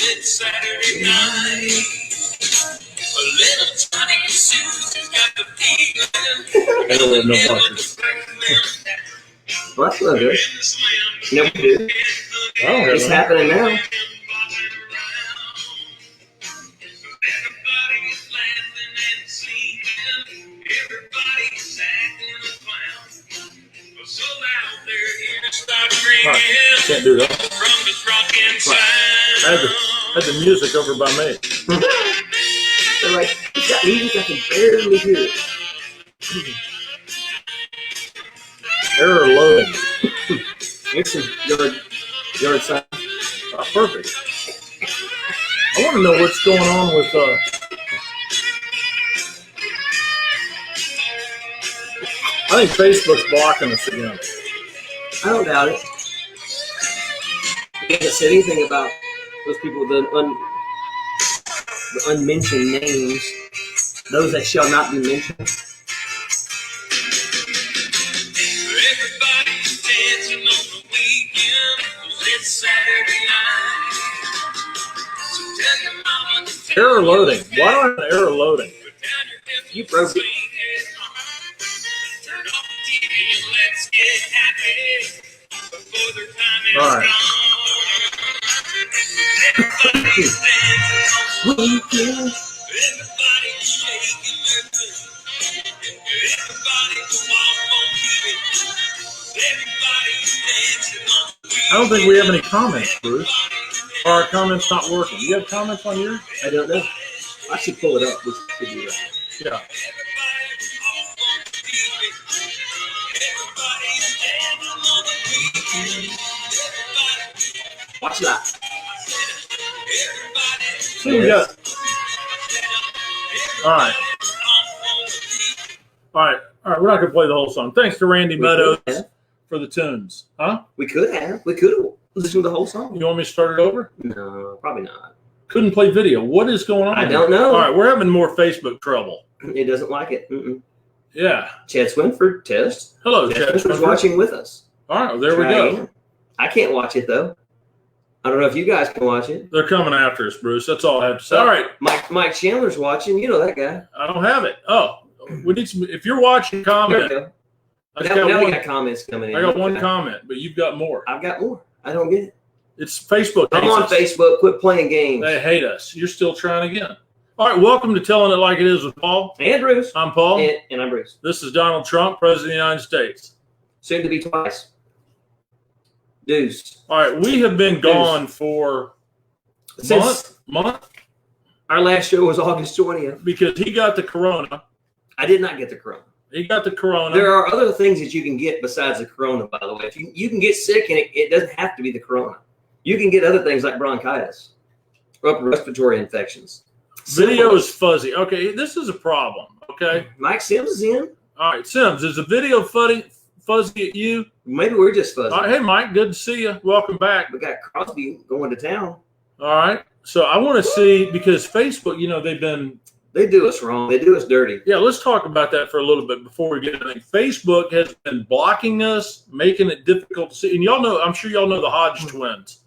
It's Saturday night. A little Johnny Susie's got the feeling. I don't have no watches. Well, that's not good. No, we do. I don't have It's any. happening now. Can't do that. I had the music over by me. They're like, it's got music, I can barely hear it. Error loading. It's a yard sign. Oh, perfect. I want to know what's going on with I think Facebook's blocking us again. I don't doubt it. They haven't said anything about those people with the unmentioned names, those that shall not be mentioned. Everybody's dancing on the weekend 'cause it's Saturday night. So tell your mama to tell Error loading. Why do I have an error loading? You broke it. Turn off the TV and let's get happy before their time is All right. gone. Everybody's dancing on the Weekend. Everybody's shaking their feet. Everybody's walking on it. Everybody's dancing on the I don't think we have any comments, Bruce. Are our comments not working? You have comments on yours? I don't know. I should pull it up. We should do that. Yeah. Watch that. So we got. All right. We're not gonna play the whole song. Thanks to Randy Meadows for the tunes. Huh? We could have listened to the whole song. You want me to start it over? No, probably not. Couldn't play video. What is going on? I don't know. All right, we're having more Facebook trouble. It doesn't like it. Mm-mm. Yeah. Chad Swinford, test. Hello, Chad Chad. Swinford's watching with us. All right, there we Try go. again. I can't watch it though. I don't know if you guys can watch it. They're coming after us, Bruce. That's all I have to say. All right, Mike Chandler's watching. You know that guy. I don't have it. Oh, we need some. If you're watching, There we comment. go. I just Now got we one. got comments coming in. I got one comment, but you've got more. I've got more. I don't get it. It's Facebook. I'm hates on us. Facebook. Quit playing games. They hate us. You're still trying again. All right, welcome to Telling It Like It Is with Paul. And Bruce. I'm Paul. And I'm Bruce. This is Donald Trump, President of the United States. Soon to be twice. Deuce. All right, we have been gone for Since month our last show was August 20th. because he got the corona. I did not get the corona. He got the corona. There are other things that you can get besides the corona, by the way. If you can get sick, and it doesn't have to be the corona. You can get other things like bronchitis or upper respiratory infections. Video is fuzzy. Okay, this is a problem. Okay. Mike Sims is in. All right, Sims, is the video fuzzy at you? Maybe we're just fuzzy. All right, hey, Mike, good to see you. Welcome back. We got Crosby going to town. All right. So I want to see, because Facebook, They do us wrong. They do us dirty. yeah, let's talk about that for a little bit before we get anything. Facebook has been blocking us, making it difficult to see. And y'all know, I'm sure y'all know the Hodge twins.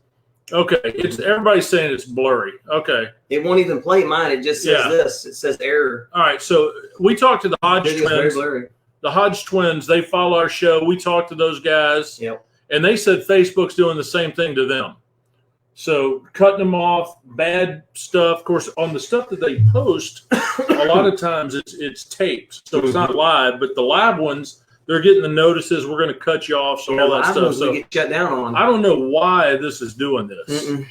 Okay. Everybody's saying it's blurry. Okay. It won't even play mine. It just says this. It says error. All right. So we talked to the Hodge It is very twins. blurry. The Hodge twins, they follow our show. We talked to those guys. Yep. And they said Facebook's doing the same thing to them. So cutting them off, bad stuff. Of course, on the stuff that they post, a lot of times it's taped. So it's not live, but the live ones, they're getting the notices, we're going to cut you off, so all that stuff. So we get shut down on. I don't know why this is doing this. Mm-mm.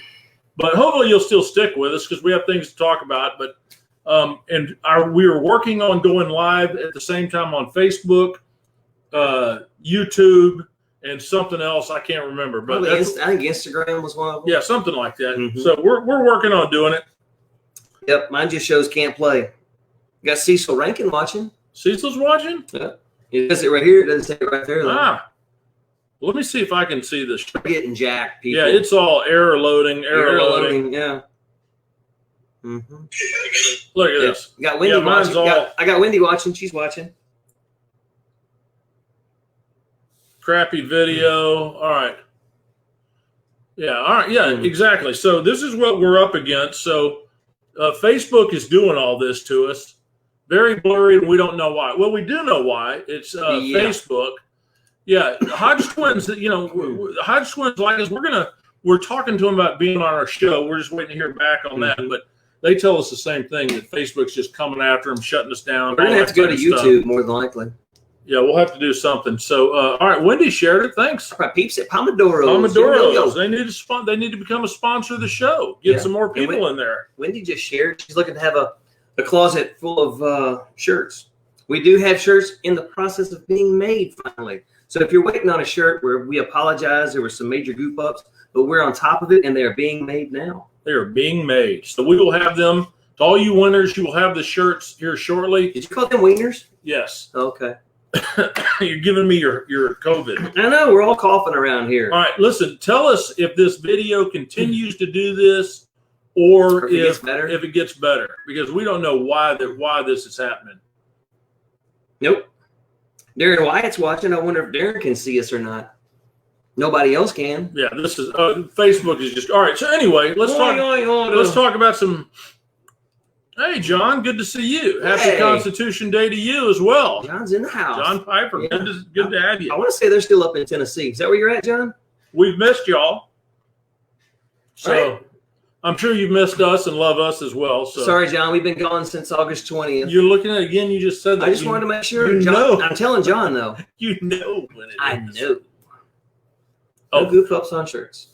But hopefully you'll still stick with us because we have things to talk about. But we are working on going live at the same time on Facebook, YouTube, and something else I can't remember. But I think Instagram was one of them. yeah, something like that. Mhm. So we're working on doing it. Yep. Mine just shows can't play. Got Cecil Rankin watching. Cecil's watching? Yeah. It does it right here. It doesn't say it right there. Though. Let me see if I can see this. We're getting jacked, people. Yeah, it's all error loading. Yeah. Mm-hmm. Look at this. Got Wendy Yeah, mine's watching. all- I got Wendy watching. She's watching. Crappy video. All right. Yeah. All right. Yeah, Mhm. exactly. So this is what we're up against. So Facebook is doing all this to us. Very blurry, and we don't know why. Well, we do know why. It's Yeah. Facebook. Yeah, Hodge Twins. Hodge Twins like us. We're talking to them about being on our show. We're just waiting to hear back on that. But they tell us the same thing, that Facebook's just coming after them, shutting us down. We're gonna have to go to YouTube more than likely. Yeah, we'll have to do something. So, all right, Wendy shared it. Thanks. All right, peeps at Pomodoros. Pomodoros. They need to become a sponsor of the show. Get some more people in there. Wendy just shared. She's looking to have a closet full of shirts. We do have shirts in the process of being made finally. So if you're waiting on a shirt, we apologize. There were some major goof ups, but we're on top of it, and they are being made now. They are being made. So we will have them. To all you winners, you will have the shirts here shortly. Did you call them wieners? Yes. Okay. You're giving me your COVID. I know. We're all coughing around here. All right, listen, tell us if this video continues to do this or if it gets better, because we don't know why this is happening. Nope. Darren Wyatt's watching. I wonder if Darren can see us or not. Nobody else can. Yeah, this is Facebook is just all right. So anyway, let's talk about some. Hey, John, good to see you. Happy Constitution Day to you as well. John's in the house. John Piper, good to have you. I want to say they're still up in Tennessee. Is that where you're at, John? We've missed y'all. So I'm sure you've missed us and love us as well. So sorry, John. We've been gone since August 20th. You're looking at it again. You just said that. I just wanted to make sure. John, I'm telling John, though. You know when it is. I know. No goof ups on shirts.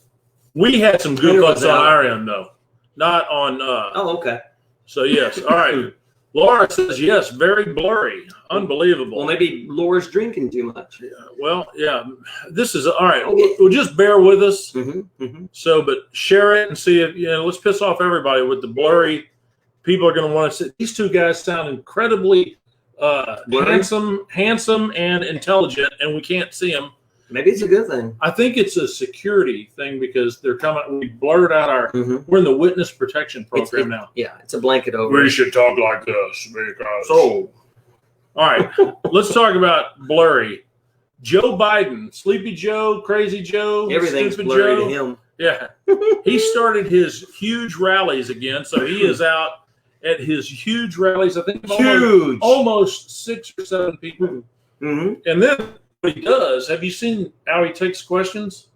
We had some goof ups on our end, though. Not on. Okay. So, yes. All right. Laura says, yes, very blurry. Unbelievable. Well, maybe Laura's drinking too much. Yeah, well, yeah. This is, all right. We'll just bear with us. So, but share it and see if, let's piss off everybody with the blurry. People are going to want to say, these two guys sound incredibly handsome and intelligent, and we can't see them. Maybe it's a good thing. I think it's a security thing because they're coming. We blurred out our. We're in the witness protection program now. Yeah, it's a blanket over. We should talk like this because. So, all right, let's talk about blurry. Joe Biden, Sleepy Joe, Crazy Joe, everything's Stupid blurry Joe. to him. Yeah, he started his huge rallies again, so he is out at his huge rallies. I think almost 6 or 7 people, and then. What he does, have you seen how he takes questions?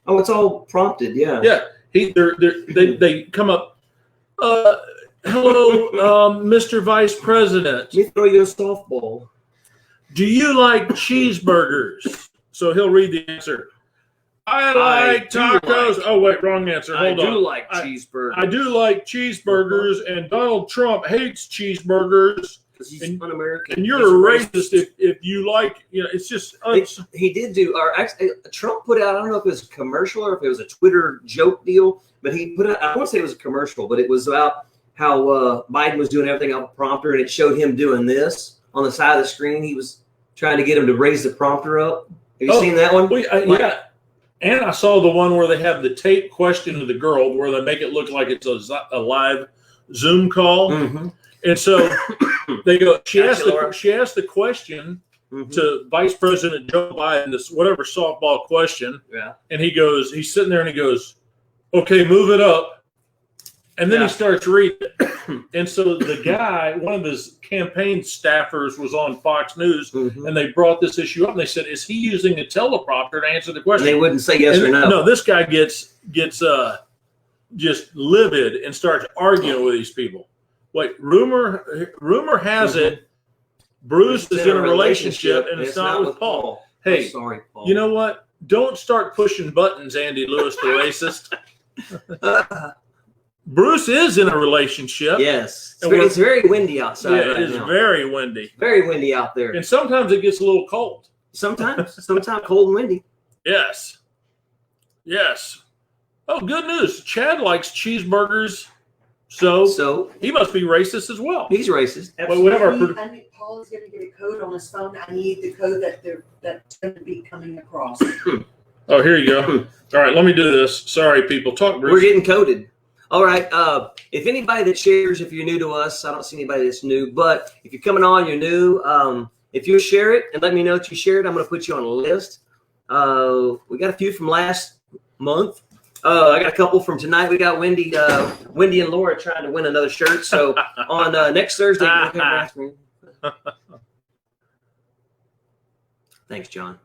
Oh, it's all prompted, yeah. Yeah, they come up. Hello, Mr. Vice President. Let me throw you a softball. Do you like cheeseburgers? So he'll read the answer. I like tacos. Oh wait, wrong answer. Hold on. I do like cheeseburgers. I do like cheeseburgers, and Donald Trump hates cheeseburgers. Because he's un-American. And you're a racist if you like, it's just. He did do, or actually, Trump put out, I don't know if it was a commercial or if it was a Twitter joke deal, but he put out, I want to say it was a commercial, but it was about how Biden was doing everything off the prompter, and it showed him doing this on the side of the screen. He was trying to get him to raise the prompter up. Have you seen that one? Yeah. And I saw the one where they have the tape question to the girl where they make it look like it's a live Zoom call. And so they go. She asked the question to Vice President Joe Biden, this whatever softball question. Yeah. And he's sitting there and he goes, "Okay, move it up." And then he starts reading. And so the guy, one of his campaign staffers, was on Fox News, and they brought this issue up. And they said, "Is he using a teleprompter to answer the question?" And they wouldn't say yes or no. No, this guy gets just livid and starts arguing with these people. Wait, rumor has it Bruce is in a relationship and it's not with Paul. Hey, sorry, Paul. You know what? Don't start pushing buttons, Andy Lewis, the racist. Bruce is in a relationship. Yes. It's very windy outside. Yeah, it is very windy. Very windy out there. And sometimes it gets a little cold. Sometimes cold and windy. Yes. Oh, good news. Chad likes cheeseburgers. So he must be racist as well. He's racist. I need Paul is going to get a code on his phone. I need the code that's going to be coming across. Oh, here you go. All right, let me do this. Sorry, people. Talk, Bruce. We're getting coded. All right. If anybody that shares, if you're new to us, I don't see anybody that's new, but if you're coming on, you're new. If you share it and let me know that you shared, I'm going to put you on a list. We got a few from last month. I got a couple from tonight. We got Wendy and Laura trying to win another shirt. So on next Thursday, thanks, John.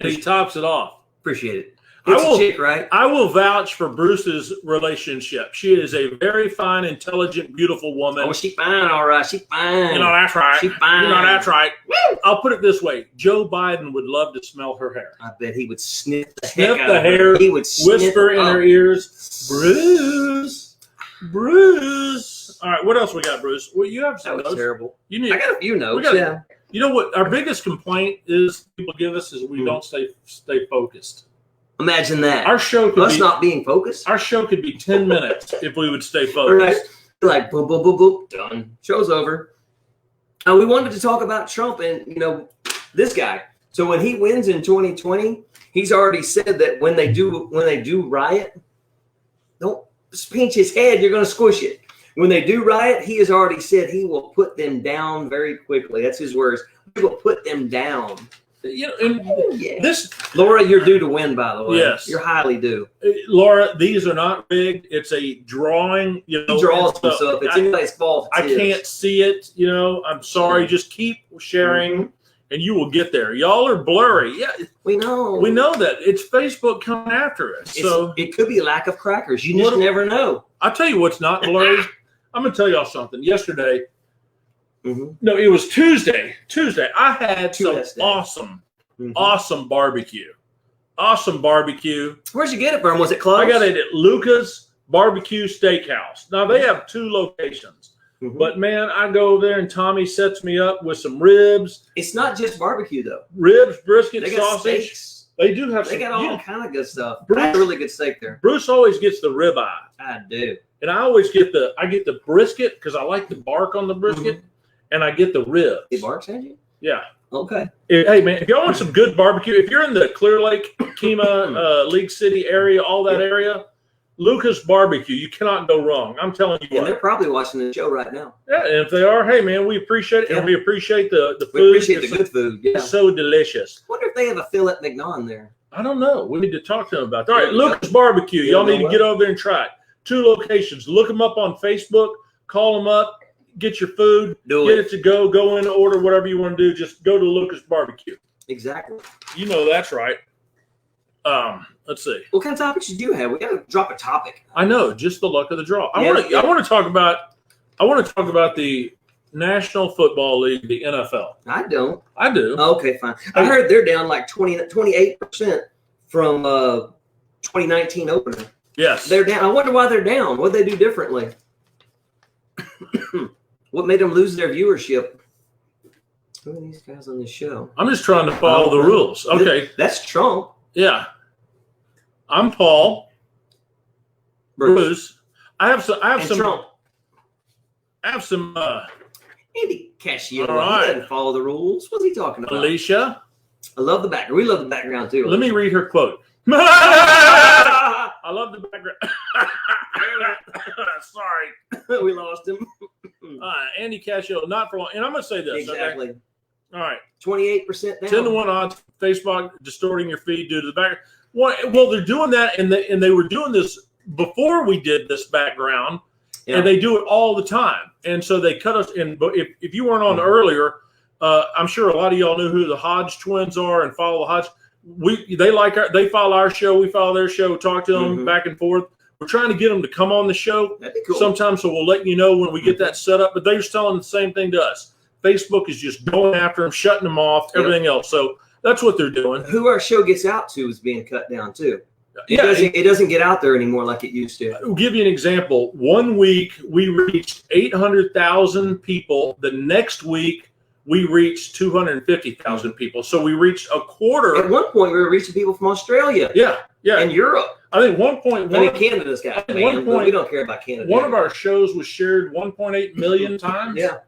He tops it off. Appreciate it. I It's will- a chick, right? I will vouch for Bruce's relationship. She is a very fine, intelligent, beautiful woman. Oh, she fine, all right. She fine. You know, that's right. She fine. You know, that's right. I'll put it this way. Joe Biden would love to smell her hair. I bet he would sniff the Sniff heck out the of her. hair, He would sniff Whisper in her up. ears, Bruce, Bruce. All right, what else we got, Bruce? Well, you have That some was notes. terrible. You need. I got a few notes. got- Yeah. You know what? Our biggest complaint is people give us is we Mhm. don't stay focused. Imagine that. Our show could Us be not being focused. our show could be 10 minutes if we would stay All right. focused. Like boop boop boop boop. Done. Show's over. We wanted to talk about Trump and this guy. So when he wins in 2020, he's already said that when they do riot, don't pinch his head. You're going to squish it. When they do riot, he has already said he will put them down very quickly. That's his words. He will put them down. You know, and Yeah. this, Laura, you're due to win, by the way. Yes. You're highly due. Laura, these are not rigged. It's a drawing. You know, He draws and stuff. himself. It's anybody's fault. I It's his. can't see it. You know, I'm sorry. Just keep sharing, Mm-hmm. and you will get there. Y'all are blurry. Yeah, We know. we know that. It's Facebook coming after us. So it could be a lack of crackers. You just What- never know. I'll tell you what's not blurry. I'm gonna tell y'all something. Yesterday, Mhm. no, it was Tuesday. I had some Tuesday. awesome, awesome barbecue. Awesome barbecue. Where'd you get it from? Was it close? I got it at Luca's Barbecue Steakhouse. Now they have 2 locations, Mhm. but man, I go over there and Tommy sets me up with some ribs, It's not just barbecue though. brisket, They got sausage. steaks. They do have They some. got all you- kind of good stuff. Bruce- I had a really good steak there. Bruce always gets the ribeye, I do. and I always get the brisket because I like the bark on the brisket, and I get the ribs. He barks at you? Yeah. Okay. Hey man, if y'all want some good barbecue, if you're in the Clear Lake, Kemah, League City area, all that area, Lucas Barbecue, you cannot go wrong. I'm telling you And they're what. probably watching the show right now. Yeah, and if they are, hey man, we appreciate it, and Yeah. we appreciate the We food. appreciate It's the good food. Yeah. so delicious. Wonder if they have a Philip McNaughton there. I don't know. We need to talk to them about that. All right, Yeah. Lucas Barbecue. Yeah, Y'all no need to way. get over there and try it. 2 locations. Look them up on Facebook. Call them up. Get your food. Do Get it. it to go. Go in, order whatever you want to do. Just go to Lucas Barbecue. Exactly. You know that's right. Let's see. What kind of topics did you have? We got to drop a topic. I know, just the luck of the draw. I Yeah, want to. yeah. I want to talk about the National Football League, the NFL. I don't. I do. Okay, fine. I heard they're down like 28% from 2019 opener. Yes. They're down. I wonder why they're down. What they do differently? What made them lose their viewership? Who are these guys on the show? I'm just trying to follow the rules. Okay. That's Trump. Yeah. I'm Paul. Bruce. Bruce. I have And some. Trump. I have some. Andy Cascio. All right. He doesn't follow the rules. What's he talking about? Alicia. I love the background. We love the background too. Let me read her quote. I love the background. Sorry. We lost him. Andy Cascio, not for long. And I'm going to say this. Okay? Exactly. All right. 28% down. 10-1 odds. Facebook distorting your feed due to the background. Well, they're doing that, and they were doing this before we did this background, Yeah. and they do it all the time. And so they cut us in. But if you weren't on earlier, I'm sure a lot of y'all knew who the Hodge twins are and follow the Hodge. They follow our show, we follow their show, talk to them back and forth. We're trying to get them to come on the show That'd be cool. sometimes, so we'll let you know when we get that set up. But they're telling the same thing to us. Facebook is just going after them, shutting them off, Yep. everything else. So that's what they're doing. Who our show gets out to is being cut down too. Yeah, It doesn't get out there anymore like it used to. I'll give you an example. One week we reached 800,000 people. The next week we reached 250,000 people. So we reached a quarter. At one point, we were reaching people from Australia Yeah. and Europe. I think 1.1. I mean, Canada's got At banned, one but point- we don't care about Canada. One of our shows was shared 1.8 million times. yeah,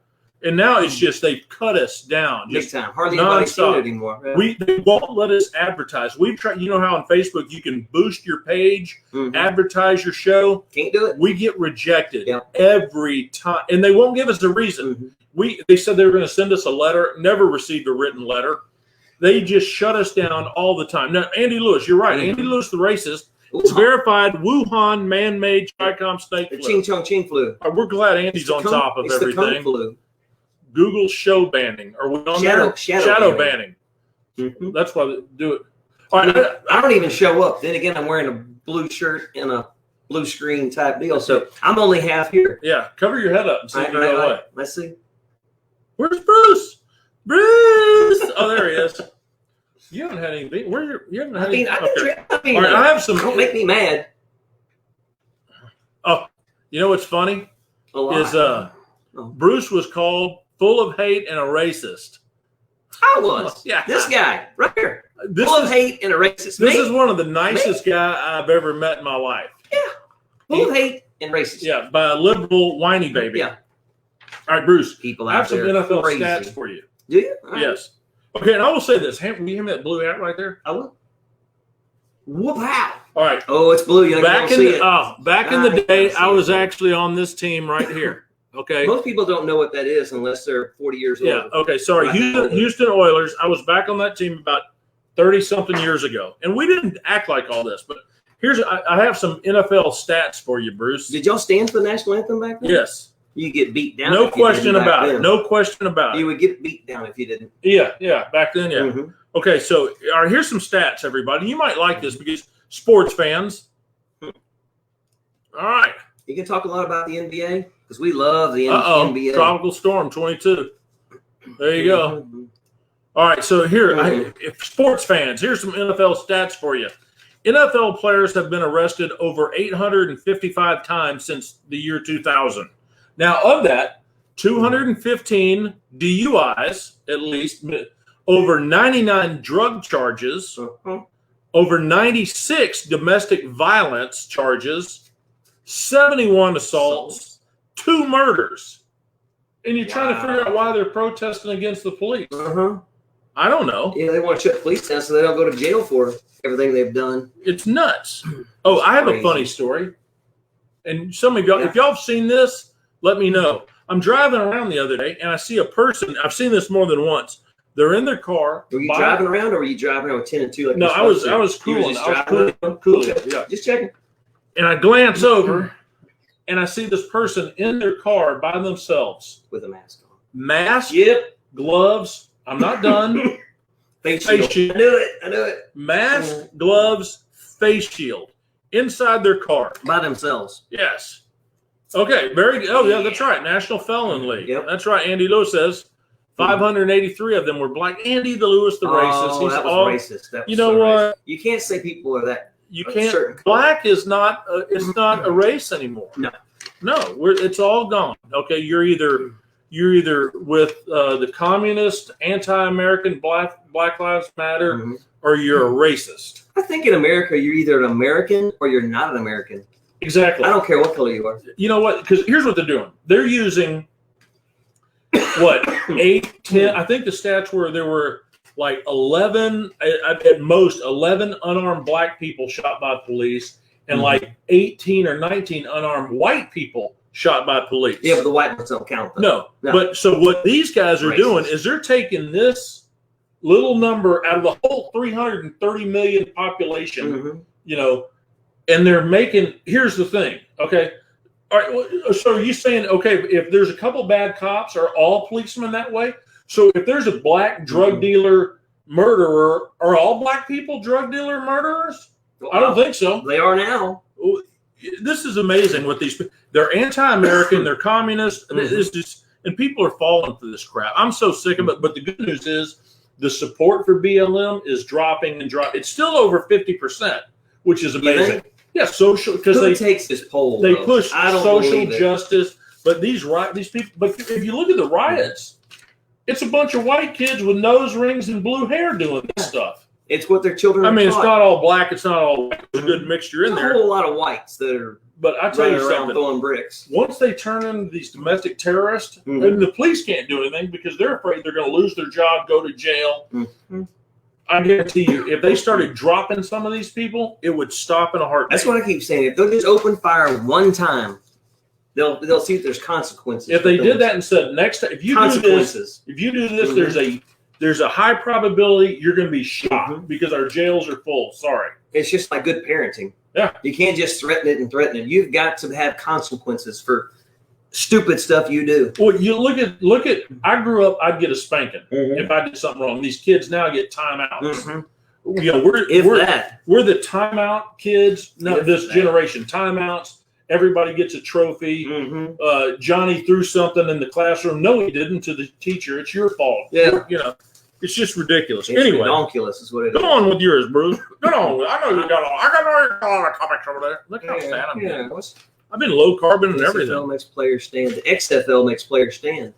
And now it's just they've cut us down. big Just time. Hardly anybody seeing nonstop. it anymore. Yeah. they won't let us advertise. We've tried. You know how on Facebook you can boost your page, Mhm. advertise your show. Can't do it. We get rejected Yeah. every time, and they won't give us a reason. Mhm. They said they were going to send us a letter. Never received a written letter. They just shut us down all the time. Now, Andy Lewis, you're right. Mhm. Andy Lewis, the racist, It's verified Wuhan man-made Trichom snake The flu. Ching Chong Ching flu. We're glad Andy's on top of It's the Kung everything. flu. Google show banning. Are we on there? Shadow banning. Mhm. That's why they do it. All right. I don't even show up. Then again, I'm wearing a blue shirt and a blue screen type deal, so I'm only half here. Yeah, cover your head up and see if you go away. Let's see. Where's Bruce? Bruce! Oh, there he is. You haven't had anything. You haven't had anything. I All right, I have some. Don't make me mad. Oh, you know what's funny? A lot. Is Bruce was called full of hate and a racist. I was. Yeah. This guy right here. This Full of is hate and a racist. this is one of the nicest guy I've ever met in my life. Full of hate and racist. Yeah, by a liberal whiny baby. Yeah. All right, Bruce. People I have out some there NFL crazy. stats for you. Do you? All right. Yes. Okay, and I will say this. Will you hand me that blue hat right there? I will. Whoop how. All right. Oh, it's blue. You Back don't in see the it. back in I the can't day, see I it. was actually on this team right here. Okay. Most people don't know what that is unless they're 40 years old. Yeah. Okay. Sorry. Right. Houston Oilers. I was back on that team about 30-something years ago, and we didn't act like all this. But I have some NFL stats for you, Bruce. Did y'all stand for the national anthem back then? Yes. You get beat down. No if you question didn't back about it. then. No question about You it. would get beat down if you didn't. Yeah. Back then, yeah. Mhm. Okay. So, all right. Here's some stats, everybody. You might like this because sports fans. All right. You can talk a lot about the NBA because we love the Uh-oh. NBA. Tropical Storm 22. There you go. Mhm. All right, so here, Mhm. if sports fans, here's some NFL stats for you. NFL players have been arrested over 855 times since the year 2000. Now, of that, 215 DUIs, at least, over 99 drug charges, Uh-huh. over 96 domestic violence charges, 71 assaults, 2 murders. And you're trying to figure out why they're protesting against the police. Uh-huh. I don't know. Yeah, they want to shut police down so they don't go to jail for everything they've done. It's nuts. Oh, I have a Crazy. funny story. And some of y'all, if y'all have seen this, let me know. I'm driving around the other day and I see a person. I've seen this more than once. They're in their car. Were you driving around or were you driving around with 10 and 2? Like No, you're I was supposed to? You were cooling. just I was driving cooling. around? Cooling. Okay. Yeah. Just checking. And I glance over and I see this person in their car by themselves. With a mask on. Mask, Yep. gloves. I'm not done. Face Face shield. shield. I knew it. Mask, gloves, face shield inside their car. By themselves. Yes. Okay, very good. Oh, yeah, that's right. National Felon League. Yep. That's right. Andy Lewis says 583 of them were black. Andy the Lewis, the racist. Oh, He's that was all, racist. That was you know so what? racist. You can't say people are that. You a can't. certain color. Black is not. It's not a race anymore. No. No. It's all gone. Okay, you're either with the communist, anti-American, Black Lives Matter, Mhm. or you're a racist. I think in America, you're either an American or you're not an American. Exactly. I don't care what color you are. You know what? Because here's what they're doing. They're using what 8, 10. I think the stats were there were like 11 at most 11 unarmed black people shot by police, and like 18 or 19 unarmed white people shot by police. Yeah, but the white ones don't count. Though. No. No. But so what these guys are Racist. doing is they're taking this little number out of the whole 330 million population, Mhm. you know, and they're making. Here's the thing, okay. All right, so are you saying, okay, if there's a couple bad cops, are all policemen that way? So if there's a black drug dealer murderer, are all black people drug dealer murderers? I don't think so. They are now. This is amazing what these. They're anti-American. They're communist. It's just, and people are falling for this crap. I'm so sick of it. But the good news is the support for BLM is dropping and dropping. It's still over 50%, which is You amazing. think? Yeah, social because Who they takes this poll? they though? push I don't social believe it. justice. But these people. But if you look at the riots, it's a bunch of white kids with nose rings and blue hair doing this stuff. It's what their children. I mean, are it's taught. not all black. It's not all white. There's a good mixture in There's a there. whole lot of whites that are But I tell running you around something. throwing bricks. Once they turn into these domestic terrorists, Mhm. then the police can't do anything because they're afraid they're going to lose their job, go to jail. Mhm. I guarantee you, if they started dropping some of these people, it would stop in a heartbeat. That's what I keep saying. If they'll just open fire one time, they'll see if there's consequences. If for they did things. that and said next time, if you do this, consequences. Mhm. there's a high probability you're going to be shot Mhm. because our jails are full. Sorry. It's just like good parenting. Yeah. You can't just threaten it and threaten it. You've got to have consequences for stupid stuff you do. Well, you look at. I grew up. I'd get a spanking Mhm. if I did something wrong. These kids now get timeouts. Mhm. You know, we're the timeout kids. No, If this that. generation timeouts. Everybody gets a trophy. Mhm. Johnny threw something in the classroom. No, he didn't. To the teacher, it's your fault. Yeah. You know, it's just ridiculous. It's Anyway, ridiculous is what it is. go on with yours, Bruce. Go on. I know you got all. I got all the comics over there. Look how fat I'm getting. I've been low carbon and everything. XFL makes players stand. The XFL makes players stand.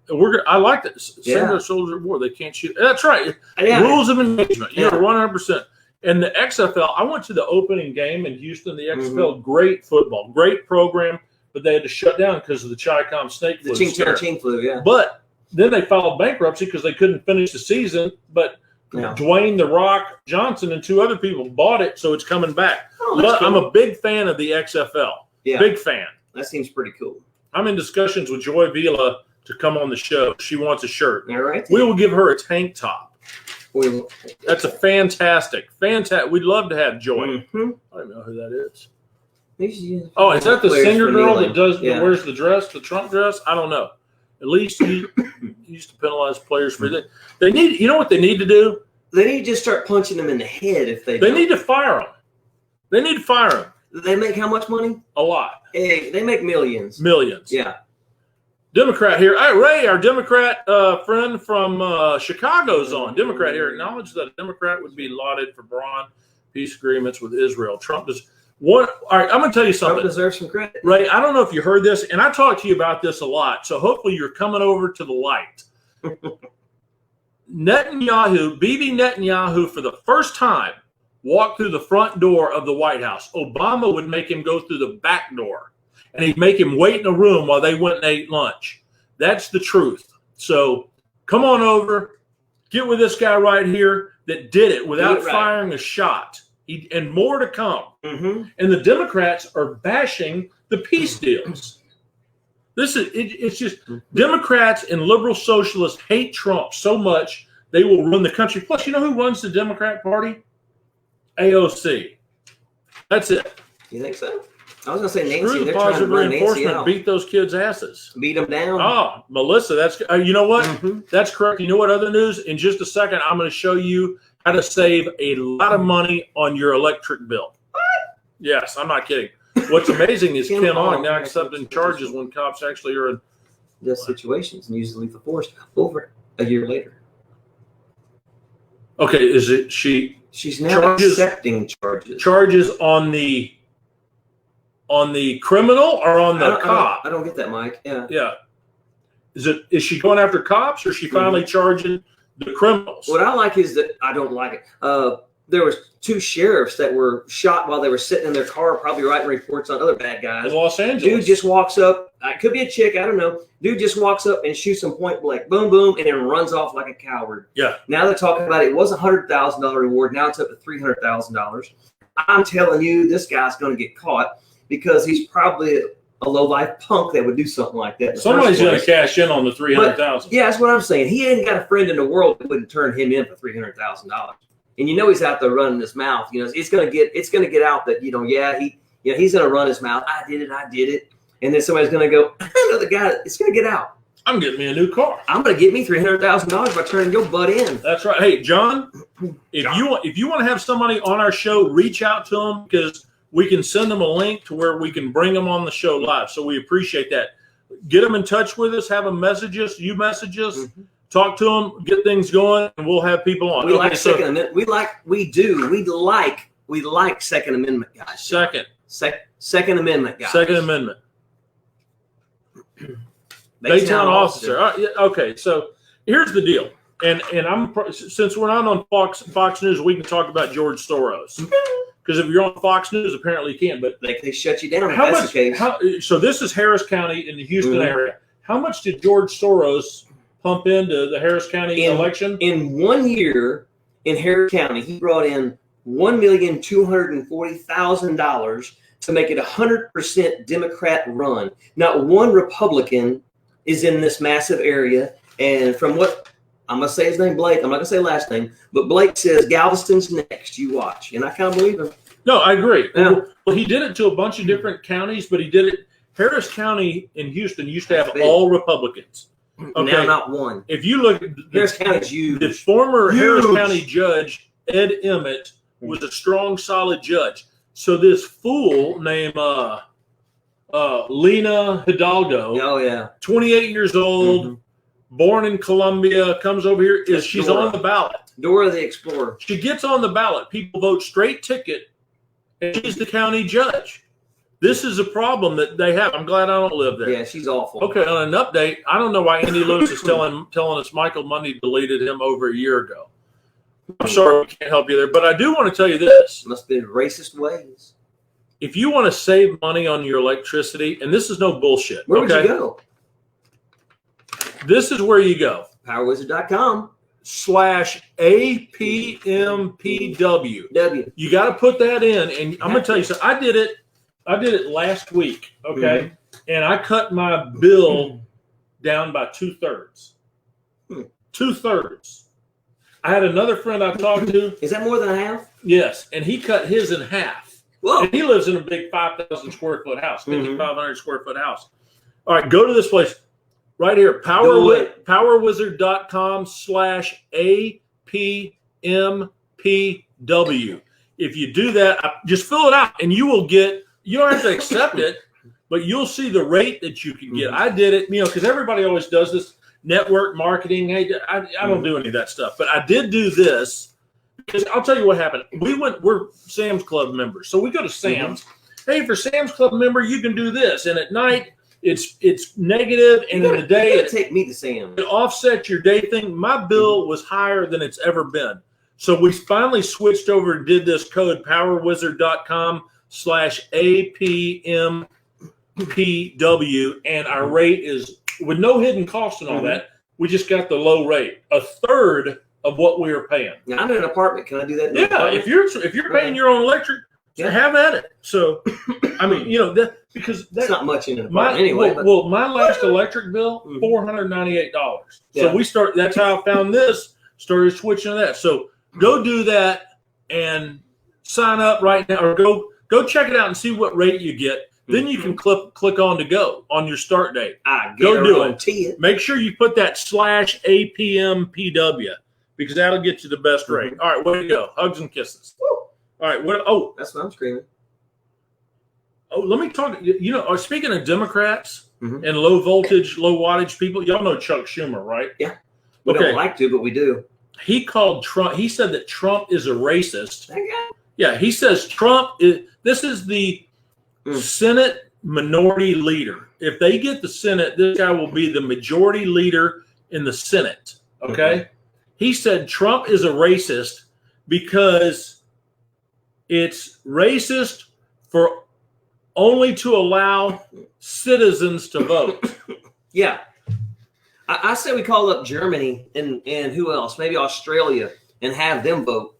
I like that. Same Yeah. with Soldiers of War. They can't shoot. That's right. Yeah. Rules of engagement. You're Yeah. 100%. And the XFL, I went to the opening game in Houston. The XFL, Mm-hmm. great football, great program, but they had to shut down because of the Chi-Com snake The flu scare. ching flu, yeah. But then they filed bankruptcy because they couldn't finish the season. But Yeah. Dwayne "The Rock" Johnson and 2 other people bought it, so it's coming back. Oh, that's But I'm cool. a big fan of the XFL. Yeah. Big fan. That seems pretty cool. I'm in discussions with Joy Vila to come on the show. She wants a shirt. All right. We will give her a tank top. We- That's a fantastic. We'd love to have Joy. Mhm. I don't know who that is. These- Oh, is that the players singer for girl kneeling. that Yeah. wears the dress, the Trump dress? I don't know. At least you used to penalize players for that. They need. You know what they need to do? They need to just start punching them in the head if they. They don't. need to fire them. They need to fire them They make how much money? a lot, Hey, they make millions. millions. Yeah. Democrat here. Hey, Ray, our Democrat friend from Chicago's on. Democrat here acknowledged that a Democrat would be lauded for broad peace agreements with Israel. Trump does. All right, I'm going to tell you Trump something. deserves some credit. Ray, I don't know if you heard this, and I talked to you about this a lot, so hopefully you're coming over to the light. Bibi Netanyahu, for the first time, walked through the front door of the White House. Obama would make him go through the back door, and he'd make him wait in a room while they went and ate lunch. That's the truth. So come on over, get with this guy right here that did it without Do it right. firing a shot, and more to come. Mm-hmm. And the Democrats are bashing the peace deals. It's just Democrats and liberal socialists hate Trump so much they will run the country. Plus, you know who runs the Democrat Party? AOC. That's it. You think so? I was going to say Nancy. Screw the They're trying to positive run Nancy reinforcement. out. Beat those kids' asses. Beat them down. Oh, Melissa, that's you know what? Mhm. That's correct. You know what other news? In just a second, I'm going to show you how to save a lot of money on your electric bill. Yes, I'm not kidding. What's amazing is Kim Ken Hong Hong now actually accepting charges when cops actually are in. Just situations and uses lethal force over a year later. Okay, is it she She's now Charges- accepting charges. on the criminal or on the cop? I don't get that, Mike. Yeah. Yeah. Is she going after cops or is she finally charging the criminals? What I like is that I don't like it. There was 2 sheriffs that were shot while they were sitting in their car, probably writing reports on other bad guys. In Los Angeles. Dude just walks up. It could be a chick. I don't know. Dude just walks up and shoots him point blank. Boom, boom, and then runs off like a coward. Yeah. Now they're talking about it was a $100,000 reward. Now it's up to $300,000. I'm telling you, this guy's going to get caught because he's probably a low-life punk that would do something like that. in the Somebody's first going to place. cash in on the 300,000. Yeah, that's what I'm saying. He ain't got a friend in the world that wouldn't turn him in for $300,000. And you know he's out there running his mouth. You know it's gonna get out that he's gonna run his mouth. I did it, and then somebody's gonna go. I know the guy. It's gonna get out. I'm getting me a new car. I'm gonna get me $300,000 by turning your butt in. That's right. Hey, John, if you want to have somebody on our show, reach out to them because we can send them a link to where we can bring them on the show live. So we appreciate that. Get them in touch with us. Have them message us. You message us. Mm-hmm. Talk to them. Get things going, and we'll have people on. We Okay, like so Second Amendment. We like Second Amendment guys. Second Amendment guys. Second Amendment. Baytown officer. All right, yeah, okay, so here's the deal, and since we're not on Fox News, we can talk about George Soros because if you're on Fox News, apparently you can't. But They shut you down if how that's much? the case. So this is Harris County in the Houston Mhm. area. How much did George Soros pump into the Harris County election? In 1 year in Harris County, he brought in $1,240,000 to make it 100% Democrat run. Not one Republican is in this massive area. And from what I'm going to say his name, Blake. I'm not going to say last name, but Blake says Galveston's next. You watch. And I kind of believe him. No, I agree. Yeah. Well, he did it to a bunch of different counties, but he did it. Harris County in Houston used to have That's big. all Republicans. Okay. Now not one. If you look at Harris County's huge. the former Huge. Harris County judge, Ed Emmett, was a strong, solid judge. So this fool named Lena Hidalgo, Oh yeah. 28 years old, born in Colombia, comes over here. She's Dora. on the ballot. Dora the Explorer. She gets on the ballot. People vote straight ticket, and she's the county judge. This is a problem that they have. I'm glad I don't live there. Yeah, she's awful. Okay, on an update, I don't know why Andy Lewis is telling us Michael Mundy deleted him over a year ago. I'm sorry we can't help you there, but I do want to tell you this. Must have been racist ways. If you want to save money on your electricity, and this is no bullshit, Where would okay? you go? This is where you go. PowerWizard.com. /APMPW. W. You got to put that in, and I'm going to tell you so. I did it last week, okay, and I cut my bill down by 2/3. 2/3. I had another friend I talked to. Is that more than a half? Yes, and he cut his in half. Whoa. And he lives in a big 5,000 square foot house, 5,500 square foot house. All right, go to this place right here, PowerWizard.com /APMPW. If you do that, just fill it out, and you will get. You don't have to accept it, but you'll see the rate that you can get. I did it, because everybody always does this network marketing. Hey, I don't do any of that stuff, but I did do this. Because I'll tell you what happened. We're Sam's Club members. So we go to Sam's. Hey, for Sam's Club member, you can do this. And at night, it's negative, and in the day, You gotta take me to Sam. it offsets your day thing. My bill was higher than it's ever been. So we finally switched over and did this code, PowerWizard.com /APMPW, and our rate is, with no hidden cost and all that, we just got the low rate. 1/3 of what we were paying. Now, I'm in an apartment. Can I do that? in an Yeah, apartment? if you're paying your own electric, have at it. So, I mean, because It's not much in an apartment anyway. my last electric bill, $498. Yeah. So that's how I found this. Started switching to that. So go do that and sign up right now, or go check it out and see what rate you get. Then you can click on to go on your start date. Go do it. Make sure you put that /APMPW, because that'll get you the best rate. All right, way to go. Hugs and kisses. All right. That's what I'm screaming. Let me talk. Speaking of Democrats and low voltage, low wattage people, y'all know Chuck Schumer, right? Yeah. We don't like to, but we do. He called Trump. He said that Trump is a racist. That guy? Yeah, he says this is the Senate minority leader. If they get the Senate, this guy will be the majority leader in the Senate. Okay? He said Trump is a racist because it's racist for only to allow citizens to vote. Yeah. I say we call up Germany and who else? Maybe Australia, and have them vote.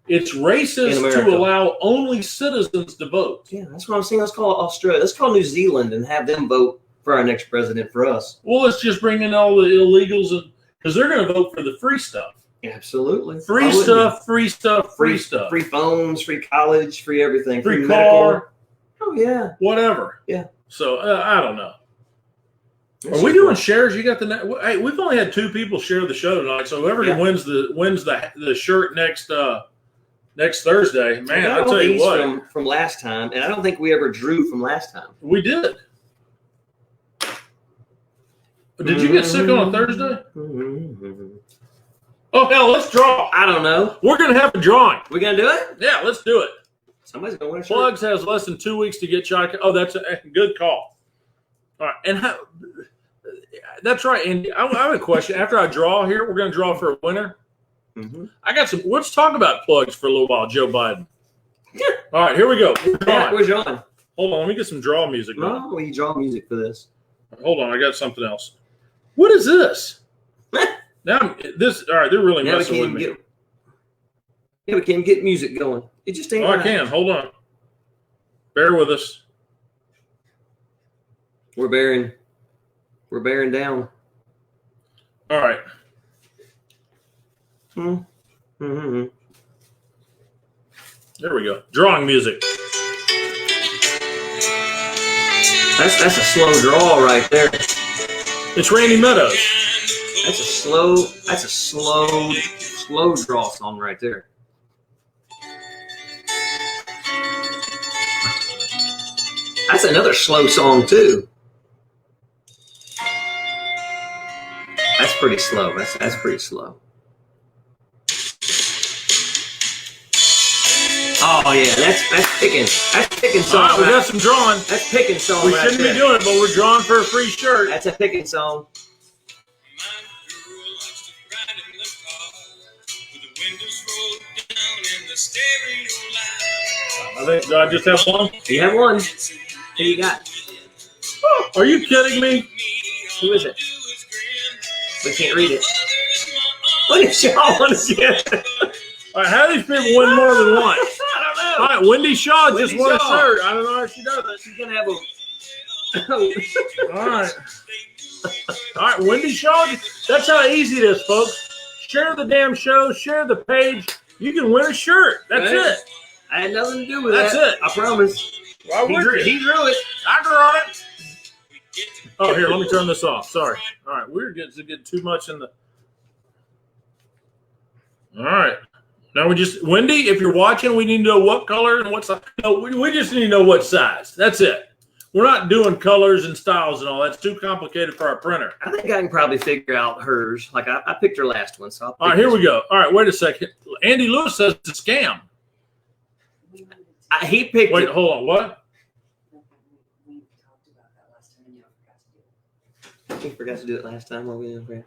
It's racist to allow only citizens to vote. Yeah, that's what I'm saying. Let's call Australia. Let's call New Zealand and have them vote for our next president for us. Well, let's just bring in all the illegals, because they're going to vote for the free stuff. Absolutely. Free stuff. Free phones, free college, free everything. Free medical. car. Oh, yeah. Whatever. Yeah. So, I don't know. Are we doing shares? You got hey, we've only had 2 people share the show tonight, so whoever wins the shirt next Thursday, man, I'll tell you what. From last time, and I don't think we ever drew from last time. We did. Did you get sick on a Thursday? Oh, hell, let's draw. I don't know. We're going to have a drawing. We going to do it? Yeah, let's do it. Somebody's going to win a shirt. Plugs has less than 2 weeks to get Chai. Oh, that's a good call. All right. And that's right. And I have a question. After I draw here, we're going to draw for a winner. I got some. Let's talk about plugs for a little while, Joe Biden. All right, here we go. We're drawing. Hold on. Let me get some draw music. No, we draw music for this. Hold on. I got something else. What is this? Now, all right, they're really messing with me. We can get music going. It just ain't. I can. Hold on. Bear with us. We're bearing down. All right. There we go. Drawing music. That's a slow draw right there. It's Randy Meadows. That's a slow draw song right there. That's another slow song too. That's pretty slow. That's pretty slow. Oh yeah, that's picking. That's picking All song. right, we got some drawing. That's picking song. We right shouldn't there. be doing it, but we're drawing for a free shirt. That's a picking song. I think, do I just have one? You have one. Who you got? Oh, are you kidding me? Who is it? We can't read it. What is Shaw once again? All right, how do these people win more than once? I don't know. All right, Wendy Shaw just Wendy won a Shaw. shirt. I don't know how she does it. She's gonna have a. All right. All right, Wendy Shaw. That's how easy it is, folks. Share the damn show. Share the page. You can win a shirt. That's Right. it. I had nothing to do with That's that. it. I promise. Why He would drew, you? he drew it. I draw it. Oh, here, let me turn this off. Sorry. All right, we're getting too much in the. All right. Now we just, Wendy, if you're watching, we need to know what color and what size. No, we just need to know what size. That's it. We're not doing colors and styles and all. That's too complicated for our printer. I think I can probably figure out hers. Like I picked her last one, so I'll pick All right, here this we go. All right, wait a second. Andy Lewis says it's a scam. one. He picked Wait, it. hold on. What? We talked about that last time and you forgot to do it. He forgot to do it last time. We didn't forget.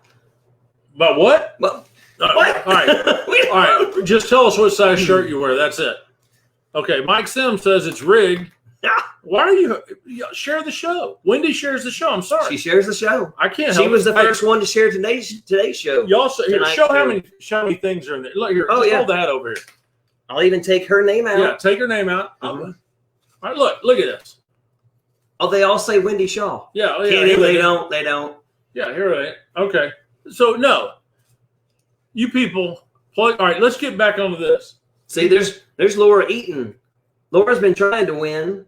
About what? Well, All what? right. All right. All right. Just tell us what size shirt you wear. That's it. Okay. Mike Sims says it's rigged. Yeah. Why are you share the show? Wendy shares the show. I'm sorry. She shares the show. I can't She help was it. the first one to share today's show. Y'all here, Tonight's show how show. many things are in there. Look here. Oh, just yeah. hold that over here. I'll even take her name out. Yeah. Take her name out. Mhm. All right. Look at this. Oh, they all say Wendy Shaw. Yeah. Oh, Can't yeah. they, Here don't. They don't. Yeah. Here they. Okay. So no, you people plug. All right. Let's get back onto this. See, there's Laura Eaton. Laura's been trying to win.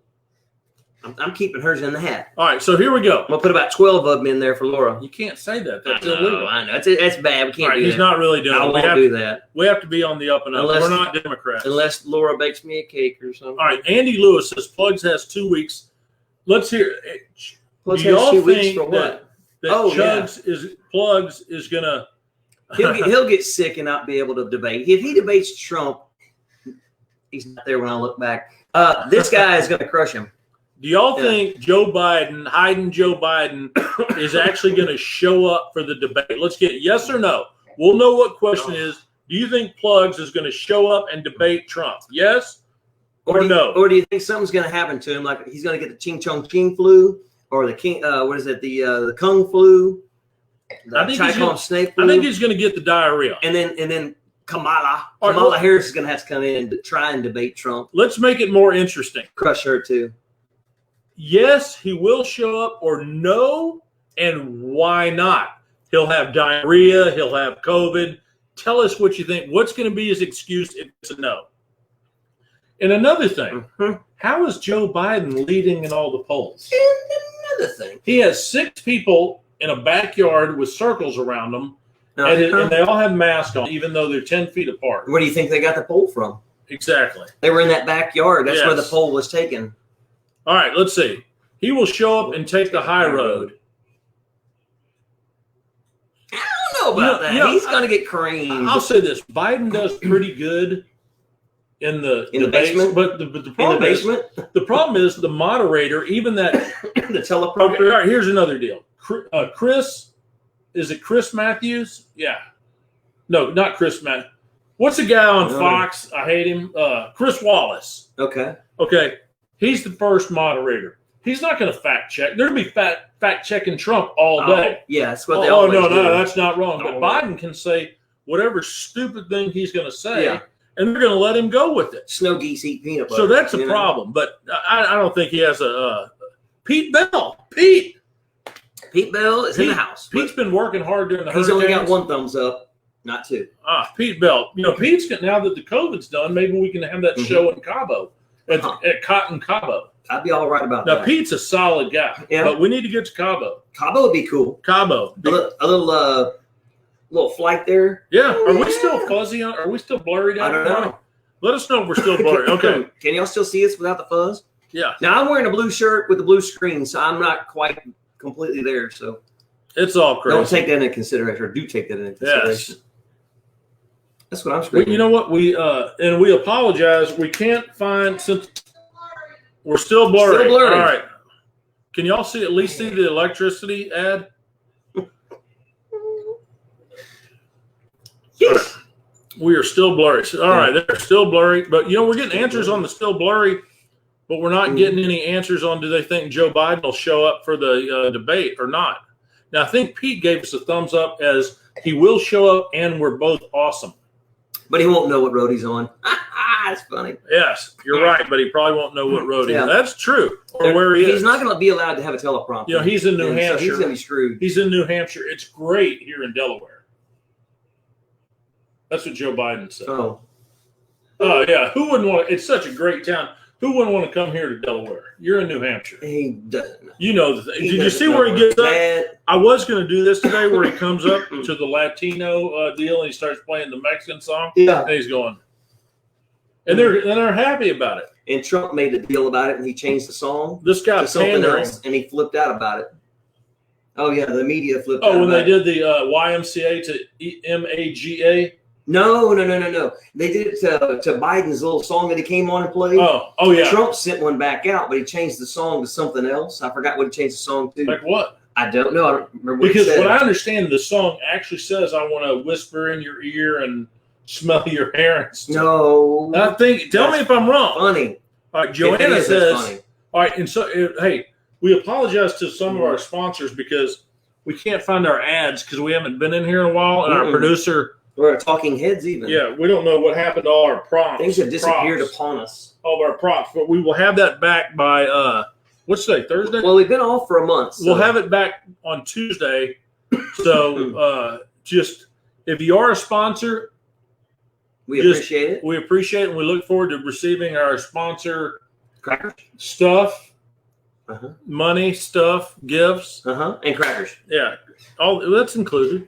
I'm keeping hers in the hat. All right. So here we go. I'm gonna put about 12 of them in there for Laura. You can't say that. That's I know, illegal. I know. That's bad. We All can't right. do He's that. not really doing I it. won't do that We have to be on the up and up. Unless- We're not Democrats. unless Laura bakes me a cake or something. All right, Andy Lewis says Plugs has 2 weeks. Let's hear. Plus, Do y'all has 2 weeks think for what? that Oh, Plugs is gonna? He'll get sick and not be able to debate. If he debates Trump, he's not there when I look back. This guy is going to crush him. Do y'all Yeah. think Joe Biden, hiding Joe Biden, is actually going to show up for the debate? Let's get yes or no. We'll know what question is. Do you think Plugs is going to show up and debate Trump? Yes or no? Or do you think something's going to happen to him? Like he's going to get the Ching Chong Ching flu, or the King? What is it? The Kung flu? The I think he's Chi gonna- Kong snake flu. I think he's going to get the diarrhea. and then Kamala All right, well- Harris is going to have to come in and try and debate Trump. Let's make it more interesting. Crush her too. Yes, he will show up, or no, and why not? He'll have diarrhea. He'll have COVID. Tell us what you think. What's going to be his excuse if it's a no? And another thing, Mhm. how is Joe Biden leading in all the polls? And another thing. He has 6 people in a backyard with circles around them, and Uh-huh. they all have masks on, even though they're 10 feet apart. Where do you think they got the poll from? Exactly. They were in that backyard. That's where the Yes. poll was taken. All right, let's see. He will show up and take the high road. I don't know about that. You know, He's going to get creamed. I'll say this: Biden does pretty good in the In the debates, basement? but the in the problem is basement, the problem is the moderator. Even that. the Okay, teleprompter. all right. Here's another deal. Chris, is it Chris Matthews? Yeah. No, not Chris Matthews. What's the guy on No. Fox? I hate him. Chris Wallace. Okay. Okay, he's the first moderator. He's not going to fact check. They're going to be fact checking Trump all day. Oh, yeah, that's what they Oh always no, do. that's not wrong. But Oh. Biden can say whatever stupid thing he's going to say, Yeah. and they're going to let him go with it. Snow geese eat peanut butter. So that's a you know? problem. But I don't think he has a Pete Bell. Pete. Pete Bell is in the Pete- house. Pete's been working hard during the He's hurricanes. only got one thumbs up. Not two. Pete Belt. You know, Pete's now that the COVID's done, maybe we can have that show in Cabo at Cotton Cabo. I'd be all right about Now that. Pete's a solid guy, Yeah. but we need to get to Cabo. Cabo would be cool. Cabo. A little flight there. Yeah. Are we still fuzzy on? Are we still blurry down I don't there? know. Let us know if we're still blurry. Okay. Can y'all still see us without the fuzz? Yeah. Now I'm wearing a blue shirt with the blue screen, so I'm not quite completely there. So It's all crazy. don't take that into consideration, or do take that into consideration. Yes. That's what I'm We, screaming. you know what? And we apologize. We can't find since we're still blurry. Still blurry. All right. Can y'all at least see the electricity ad? Yes. We are still blurry. So, all right, they're still blurry. But, we're getting answers on the still blurry, but we're not getting any answers on do they think Joe Biden will show up for the debate or not. Now, I think Pete gave us a thumbs up as he will show up and we're both awesome. But he won't know what road he's on. That's funny. Yes, you're right, but he probably won't know what road Yeah. That's true. Or where he is. He's not going to be allowed to have a teleprompter. He's in New And so Hampshire. he's going to be screwed. He's in New Hampshire. It's great here in Delaware. That's what Joe Biden said. Oh, Yeah. Who wouldn't want? It's such a great town. Who wouldn't want to come here to Delaware? You're in New Hampshire. he doesn't. You know the thing. He Did you doesn't see know where he where gets it's up? at. I was going to do this today, where he comes up to the Latino deal and he starts playing the Mexican song, Yeah. and he's going, and they're happy about it. And Trump made a deal about it, and he changed the song This to guy's something pandering. else, and he flipped out about it. Oh yeah, the media flipped out. Oh, when about they it. did the YMCA to MAGA. No. They did it to Biden's little song that he came on and played. Oh yeah. Trump sent one back out, but he changed the song to something else. I forgot what he changed the song to. Like what? I don't know. I don't remember what Because he said. what I understand, the song actually says, "I want to whisper in your ear and smell your hair." And stuff. No. I think. Tell me if I'm wrong. Funny. All right, If it Joanna is, that's says. funny. All right, and so hey, we apologize to some of our sponsors because we can't find our ads because we haven't been in here in a while, and our Mm-mm. producer, We're talking heads even. we don't know what happened to all our prompts. Things have disappeared props, upon us. all of our props, but we will have that back by what's today? Thursday. Well, we've been off for a month. So. We'll have it back on Tuesday. So just if you are a sponsor, we just- appreciate it. we appreciate it, and we look forward to receiving our sponsor Crackers. stuff, Uh-huh. money, stuff, gifts. And crackers. Yeah, all that's included.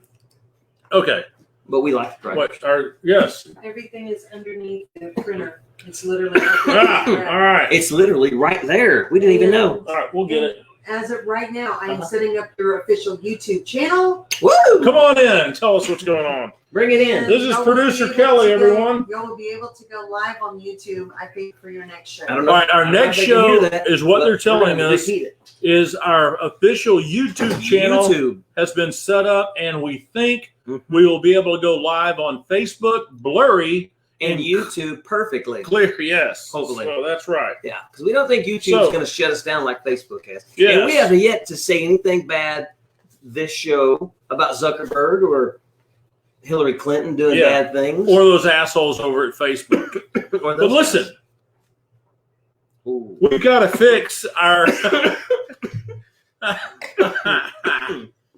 Okay. But we like the crackers. What? Yes. Everything is underneath the printer. It's literally. All right. It's literally right there. We didn't even know. All right. We'll get it. As of right now, I am Uh-huh. setting up your official YouTube channel. Woo! Come on in. Tell us what's going on. Bring it in. This is Y'all will producer be able Kelly, to go- everyone. Y'all will be able to go live on YouTube, I think, for your next show. I don't All know. right. Our I don't know next if they can hear show that, is what but they're we're telling gonna us repeat it. is our official YouTube channel YouTube. has been set up, and we think Mhm. we will be able to go live on Facebook, blurry And YouTube perfectly. clear. Yes. Hopefully. So that's right. Yeah, because we don't think YouTube's So- going to shut us down like Facebook has. Yes. And we have yet to say anything bad this show about Zuckerberg or Hillary Clinton doing Yeah. bad things. Or those assholes over at Facebook. Or But those listen, guys. Ooh. we've got to fix our.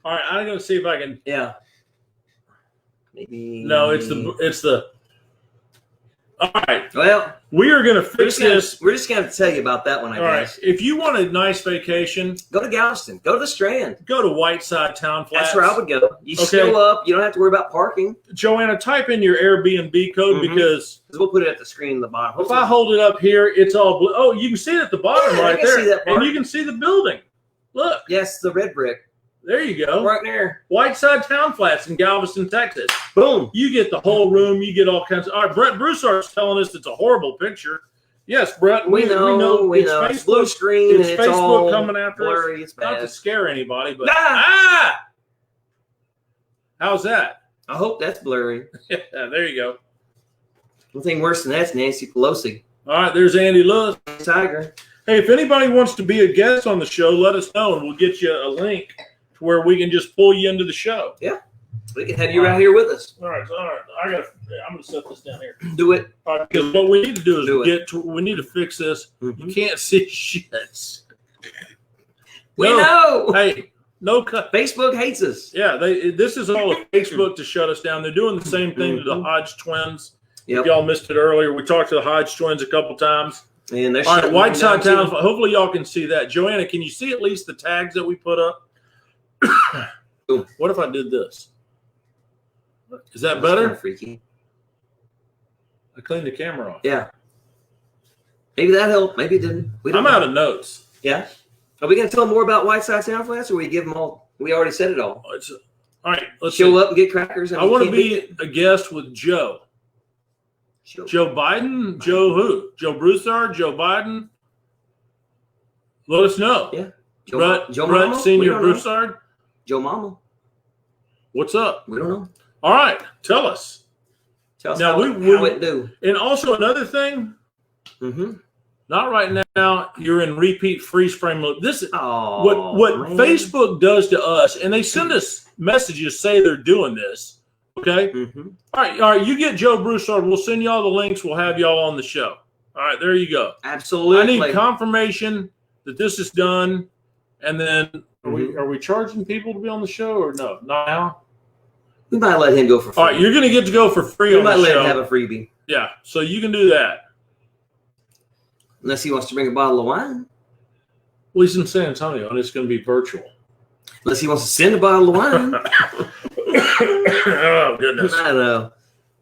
All right, I'm going to see if I can. Yeah. Maybe. No, it's the. All right, Well, we are going to we're fix just gonna, this. we're just going to tell you about that one, I All right, guess. if you want a nice vacation, Go to Galveston. Go to the Strand. go to Whiteside Town Flats. That's where I would go. You Okay. show up. You don't have to worry about parking Joanna, type in your Airbnb code Mhm. because because we'll put it at the screen in the bottom. if I hold it up here, it's all blue. Oh, you can see it at the bottom Yeah, I right can there, see that part. and you can see the building. Look, Yes, the red brick. there you go. Right there. Whiteside Town Flats in Galveston, Texas. Boom. You get the whole room. You get all kinds of. All right, Brett Broussard's telling us it's a horrible picture. Yes, Brett, We know. it's It's blue Facebook. screen It's and it's Facebook all coming after us. blurry. It's Not to bad. scare anybody, but Ah! how's that? I hope that's blurry. Yeah, there you go. One thing worse than that's Nancy Pelosi. All right, there's Andy Lewis. Tiger. Hey, if anybody wants to be a guest on the show, let us know, and we'll get you a link to where we can just pull you into the show. We can have you right here with us. All right. I'm gonna set this down here. Do it. All right, because what we need to do is Do it. we need to fix this. Mhm. You can't see shit. We No. know. Hey, No cut. Facebook hates us. Yeah, this is all of Facebook to shut us down. They're doing the same thing to the Hodge twins. Yep. If y'all missed it earlier, we talked to the Hodge twins a couple times. And they're All right, shutting Whiteside them down, Towns. Hopefully, y'all can see that. Joanna, can you see at least the tags that we put up? What if I did this? Is that too. That's better? kinda freaky. I cleaned the camera off. Yeah. Maybe that helped. Maybe it didn't. We don't I'm know. out of notes. Yeah. Are we going to tell them more about Whiteside Sound Flats, or we give them all? We already said it all. All right, let's Show see. up and get crackers. I want to be a guest with Joe. Joe Biden? Joe who? Joe Broussard? Joe Biden? Let us know. Yeah. Brett Mama? Senior We don't know. Broussard? Joe Mama. What's up? We don't know. All right, tell us. Tell us Now, how, how it do. And also another thing, Mm-hmm. not right now, you're in repeat freeze frame loop. This is Oh, what man. Facebook does to us, and they send us messages say they're doing this. Okay? Mm-hmm. All right, you get Joe Broussard. We'll send y'all the links. We'll have y'all on the show. All right, there you go. Absolutely. I need confirmation that this is done, and then are we charging people to be on the show or no? Not now. We might let him go for free. All right, you're going to get to go for free we on might the let show. him have a freebie. Yeah, so you can do that. Unless he wants to bring a bottle of wine. Well, he's in San Antonio, and it's going to be virtual. Unless he wants to send a bottle of wine. Oh, goodness. I don't know.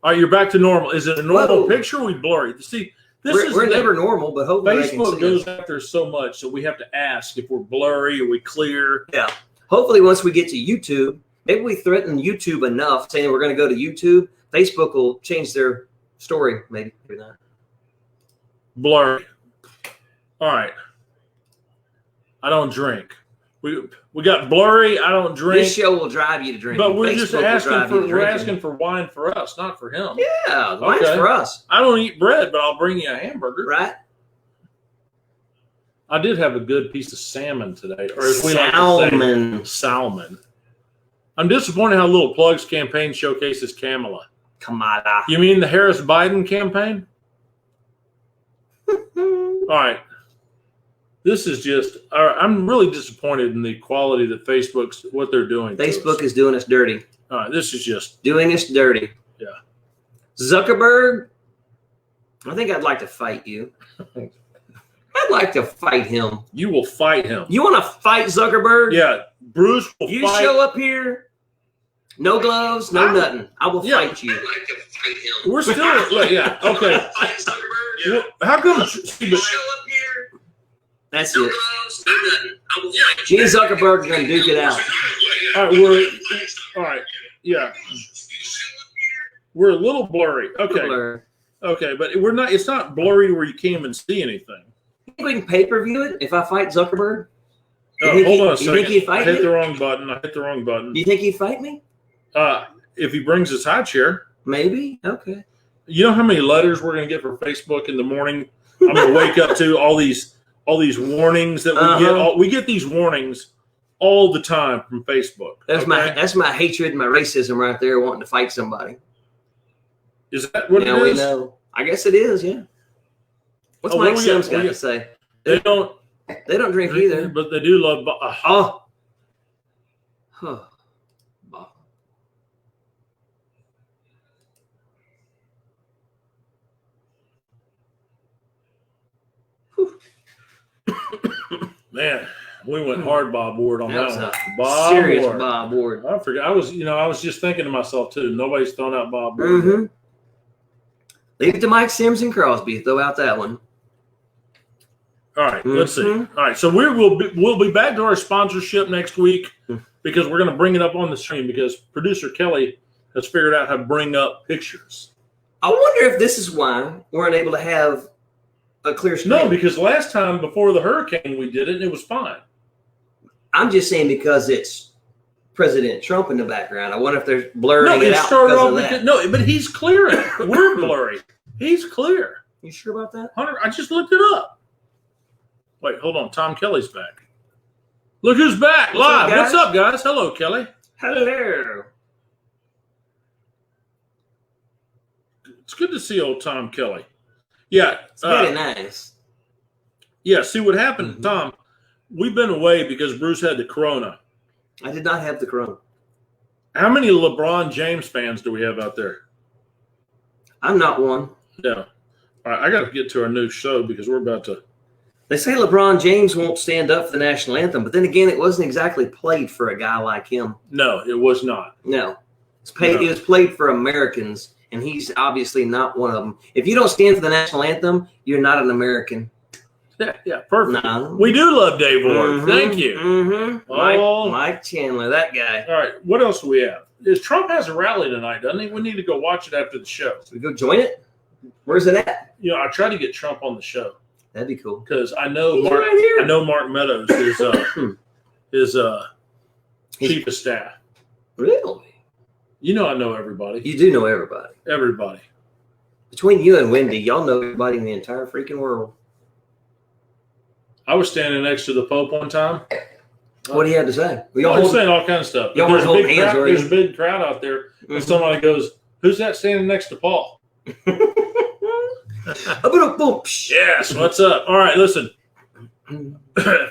All right, you're back to normal. Is it a normal Whoa. picture or we blurry? See, this We're is the- never normal, but hopefully they can Facebook see goes us. after us so much, so we have to ask if we're blurry or we clear. Yeah. Hopefully once we get to YouTube, maybe we threaten YouTube enough saying we're going to go to YouTube. Facebook will change their story. Maybe not. Blurry. All right. I don't drink. We got blurry. I don't drink. This show will drive you to drink. But we're just Facebook will asking drive you for to we're drinking. asking for wine for us, not for him. Yeah, the wine's Okay. for us, I don't eat bread, but I'll bring you a hamburger. right? I did have a good piece of salmon today, or as we like to say, Salmon. salmon. I'm disappointed how Little Plugs campaign showcases Kamala. Kamala. You mean the Harris Biden campaign? All right. This is just, I'm really disappointed in the quality that Facebook's, what they're doing. to Facebook us. is doing us dirty. All right. This is just, Doing us dirty. Yeah. Zuckerberg, I think I'd like to fight you. I'd like to fight him. you will fight him. You want to fight Zuckerberg? Yeah. Bruce will You fight. show up here, no gloves, no nothing. I will Yeah. fight you. like to fight him. We're still, look, yeah. Okay. Fight Zuckerberg. Well, how come, see, but- Show up here. That's No it. gloves, no nothing. I will fight Me and Zuckerberg are going to duke it out. all right, all right. Yeah. We're a little blurry. Okay. Blur. Okay. But we're not, it's not blurry where you can't even see anything. You think we can pay-per-view it if I fight Zuckerberg? Oh, think hold he- on a you second. think he'd fight I hit me? the wrong button. I hit the wrong button. Do you think he'd fight me? If he brings his high chair, Maybe. Okay. you know how many letters we're going to get from Facebook in the morning? I'm going to wake up to all these warnings that we get. We get these warnings all the time from Facebook. That's okay? that's my hatred and my racism right there, wanting to fight somebody. Is that what Now it we is? know. I guess it is. Yeah. What's Oh, Mike what we Sims got? got We to got- say? They don't They don't drink either. but they do love. Oh. Huh. Bah. Man, we went hard Bob Ward on That that was one. a Bob serious Ward. Bob Ward. I forgot. I was just thinking to myself too. Nobody's thrown out Bob Ward. Mm-hmm. Leave it to Mike Sims and Crosby. Throw out that one. All right, let's see. Mhm. All right, so we'll be back to our sponsorship next week because we're going to bring it up on the stream because producer Kelly has figured out how to bring up pictures. I wonder if this is why we're unable to have a clear screen. No, because last time before the hurricane we did it and it was fine. I'm just saying because it's President Trump in the background. I wonder if they're blurring No, it it out started because off of because, that. no, but he's clearing. We're blurry. He's clear. You sure about that? Hunter, I just looked it up. Wait, hold on. Tom Kelly's back. Look who's back What's up, live. guys? What's up, guys? Hello, Kelly. Hello. It's good to see old Tom Kelly. Yeah. It's very nice. Yeah, see what happened, Mhm. Tom. We've been away because Bruce had the corona. I did not have the Corona. How many LeBron James fans do we have out there? I'm not one. Yeah. All right, I got to get to our new show because we're about to. They say LeBron James won't stand up for the national anthem, but then again, it wasn't exactly played for a guy like him. No, it was not. No. It was played for Americans, and he's obviously not one of them. If you don't stand for the national anthem, you're not an American. Yeah, perfect. No. We do love Dave Ward. Mhm, Thank you. mhm. Oh. Mike Chandler, that guy. All right, what else do we have? Trump has a rally tonight, doesn't he? We need to go watch it after the show. We go join it? Where's it at? You know, I try to get Trump on the show That'd be cool. because I know He's Mark. right here. I know Mark Meadows is chief of staff. Really? You know, I know everybody. You do know everybody. Everybody. Between you and Wendy, y'all know everybody in the entire freaking world. I was standing next to the Pope one time. What do you have to say? We I all was hold saying all kinds of stuff. Y'all There's weren't a holding big hands, crowd. were you? There's a big crowd out there, and Mhm. somebody goes, "Who's that standing next to Paul?" A bit of boom. Yes. What's up? All right. Listen.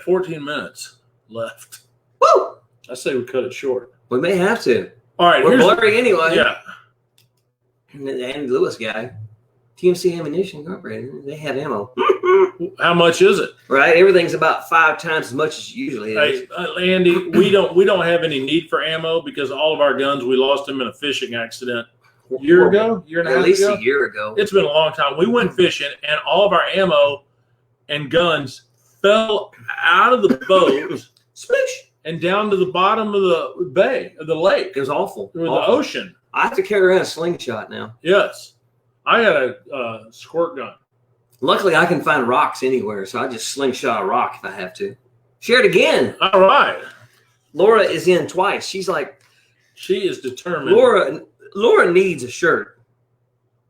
14 minutes left. Woo! I say we cut it short. We may have to. All right. We're here's- blurry anyway. Yeah. And the Andy Lewis guy, TMC Ammunition Incorporated, they have ammo. How much is it? Right? Everything's about 5 times as much as it usually is. Hey, Andy, we don't have any need for ammo because all of our guns we lost them in a fishing accident a year and a At half least ago. a year ago. It's been a long time. We went fishing and all of our ammo and guns fell out of the boat Sploosh. and down to the bottom of the bay of the lake It was awful. or the Awful. ocean. I have to carry around a slingshot now. Yes, I got a squirt gun. Luckily, I can find rocks anywhere, so I just slingshot a rock if I have to. Share it again. All right, Laura is in twice. She's like, she is determined. Laura needs a shirt.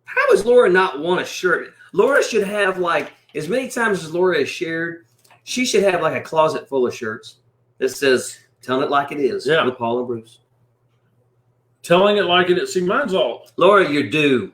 How does Laura not want a shirt? Laura should have, like, as many times as Laura has shared, she should have like a closet full of shirts that says "Telling It Like It Is" Yeah. with Paul and Bruce. Telling it like it is. See, mine's all. Laura, you're due.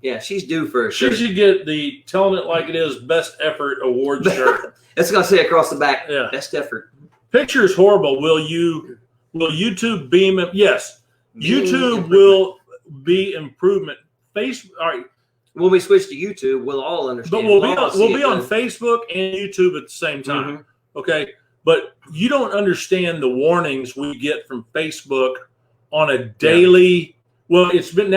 Yeah, she's due for a She shirt. should get the "Telling It Like It Is" Best Effort Award shirt. It's gonna say across the back, Yeah. best effort. Picture is horrible. Will YouTube beam it? Yes. YouTube will be improvement. All right, When we switch to YouTube, we'll all understand. but we'll all be see it on then. Facebook and YouTube at the same time. Mhm. Okay, but you don't understand the warnings we get from Facebook on a daily. Well, it's been